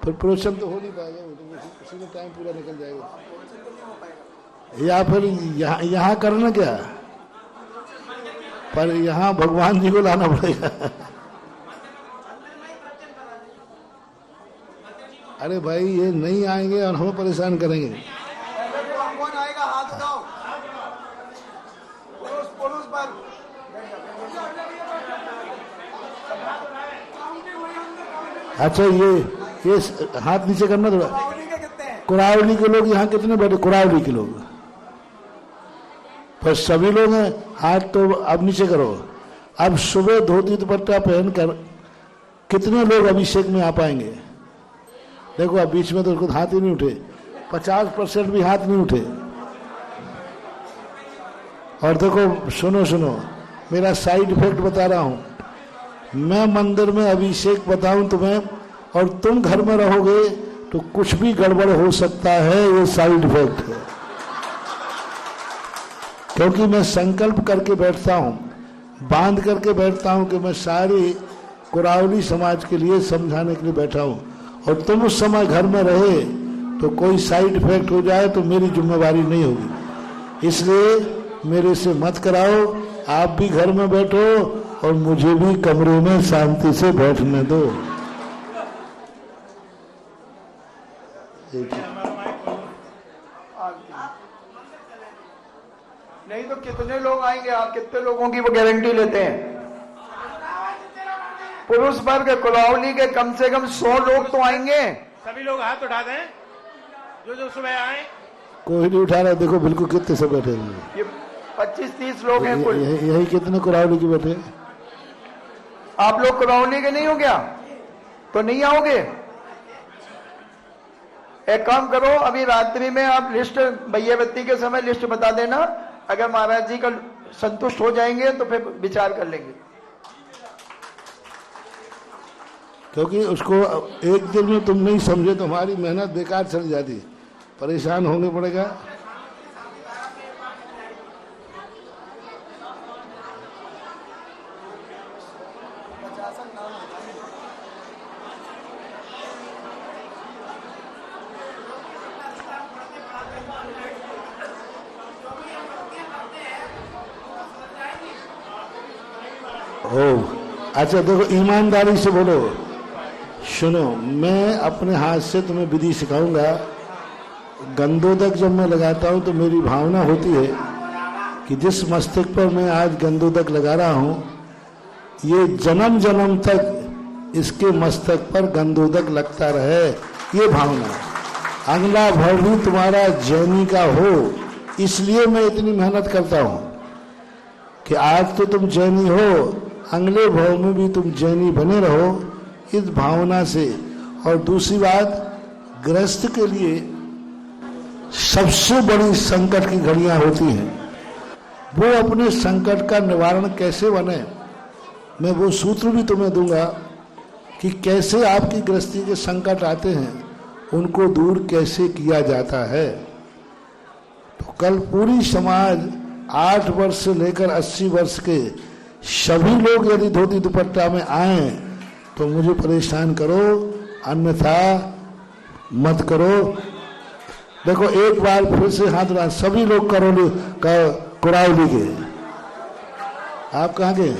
प्रवचन तो हो नहीं पाएगा, उसी में टाइम पूरा निकल जाएगा। या फिर यहाँ करना क्या, पर यहाँ भगवान जी को लाना पड़ेगा। अरे भाई ये नहीं आएंगे और हमें परेशान करेंगे। कौन आएगा हाथ उठाओ। पुरुष पर अच्छा ये हाथ नीचे करना थोड़ा। कुरावली के लोग यहाँ कितने बैठे, कुरावली के लोग पर सभी लोग हैं, हाथ तो अब नीचे करो। अब सुबह धोती दुपट्टा पहनकर कितने लोग अभिषेक में आ पाएंगे? देखो अब बीच में तो उसको हाथ ही नहीं उठे, 50% भी हाथ नहीं उठे। और देखो सुनो मेरा साइड इफेक्ट बता रहा हूं, मैं मंदिर में अभिषेक बताऊं तुम्हें और तुम घर में रहोगे तो कुछ भी गड़बड़ हो सकता है, ये साइड इफेक्ट है। क्योंकि मैं संकल्प करके बैठता हूं, बांध करके बैठता हूं कि मैं सारी कुरावली समाज के लिए समझाने के लिए बैठा हूं, और तुम उस समय घर में रहे तो कोई साइड इफेक्ट हो जाए तो मेरी जिम्मेवारी नहीं होगी। इसलिए मेरे से मत कराओ, आप भी घर में बैठो और मुझे भी कमरे में शांति से बैठने दो। नहीं तो कितने लोग आएंगे, आप कितने लोगों की वो गारंटी लेते हैं? पुरुष वर्ग कुरावली के कम से कम 100 लोग तो आएंगे। सभी लोग हाथ उठा दें जो सुबह आए। कोई नहीं उठा रहा, देखो बिल्कुल कितने से बैठे हैं, ये 25-30 लोग हैं कुल। यही कितने कुरावली के बैठे? आप लोग कुरावली के नहीं हो क्या? तो नहीं आओगे? एक काम करो, अभी रात्रि में आप लिस्ट भैया बत्ती के समय लिस्ट बता देना, अगर महाराज जी का संतुष्ट हो जाएंगे तो फिर विचार कर लेंगे। क्योंकि उसको एक दिन में तुम नहीं समझे तो हमारी मेहनत बेकार चली जाती, परेशान होने पड़ेगा। अच्छा देखो ईमानदारी से बोलो, सुनो मैं अपने हाथ से तुम्हें विधि सिखाऊंगा। गंधोदक जब मैं लगाता हूं तो मेरी भावना होती है कि जिस मस्तक पर मैं आज गंधोदक लगा रहा हूं, ये जन्म जन्म तक इसके मस्तक पर गंधोदक लगता रहे, ये भावना। अगला भव भी तुम्हारा जैनी का हो, इसलिए मैं इतनी मेहनत करता हूं कि आज तो तुम जैनी हो, अगले भव में भी तुम जैनी बने रहो, इस भावना से। और दूसरी बात, गृहस्थ के लिए सबसे बड़ी संकट की घड़ियां होती हैं, वो अपने संकट का निवारण कैसे बने, मैं वो सूत्र भी तुम्हें दूंगा कि कैसे आपकी गृहस्थी के संकट आते हैं, उनको दूर कैसे किया जाता है। तो कल पूरी समाज 8 वर्ष से लेकर 80 वर्ष के सभी लोग यदि धोती दुपट्टा में आए तो मुझे परेशान करो, अन्यथा मत करो। देखो एक बार फिर से हाथ उठा, सभी लोग करोली कुरावली के। आप कहाँ के?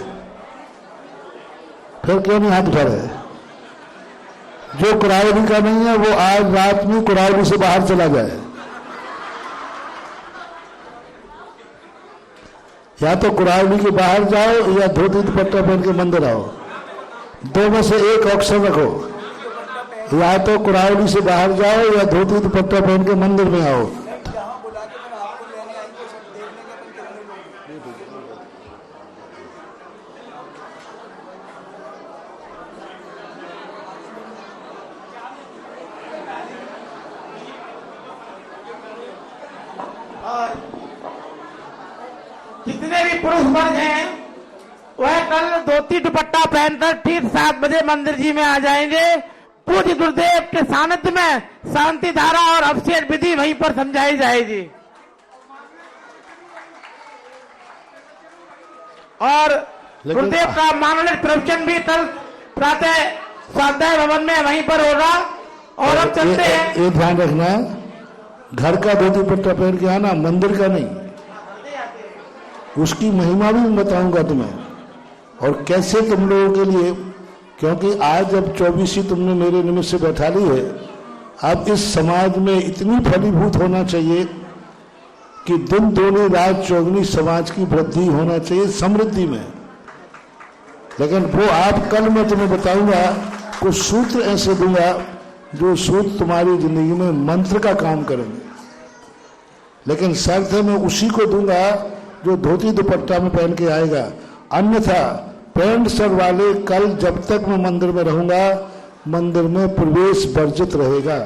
फिर क्यों नहीं हाथ उठा रहे? जो कुरावली का नहीं है वो आज रात में कुरावली से बाहर चला जाए, या तो कुरावली के बाहर जाओ या धोती दुपट्टा पहन के मंदिर आओ, दो में से एक ऑप्शन रखो। या तो कुरावली से बाहर जाओ या धोती दुपट्टा पहन के मंदिर में आओ। जितने भी पुरुष वर्ग हैं वह कल धोती दुपट्टा पहनकर ठीक 7 बजे मंदिर जी में आ जाएंगे। पूज्य गुरुदेव के सानिध्य में शांति धारा और अभिषेक विधि वहीं पर समझाई जाएगी। और गुरुदेव का माननित प्रवचन भी कल प्रातः स्वाध्याय भवन में वहीं पर होगा। और अब चलते हैं। ये ध्यान रखना, घर का धोती पट्टा पहन के आना, मंदिर का नहीं। उसकी महिमा भी मैं बताऊंगा तुम्हें, और कैसे तुम लोगों के लिए, क्योंकि आज जब 24 तुमने मेरे निमित्त से बैठा ली है, अब इस समाज में इतनी फलीभूत होना चाहिए कि दिन दोने रात चौगनी समाज की वृद्धि होना चाहिए, समृद्धि में। लेकिन वो आप कल मैं तुम्हें बताऊंगा, कुछ सूत्र ऐसे दूंगा जो सूत्र तुम्हारी जिंदगी में मंत्र का काम करेंगे। लेकिन शर्त है मैं उसी को दूंगा जो धोती दुपट्टा में पहन के आएगा, अन्यथा पैंट शर्ट वाले कल जब तक मैं मंदिर में रहूंगा, मंदिर में प्रवेश वर्जित रहेगा।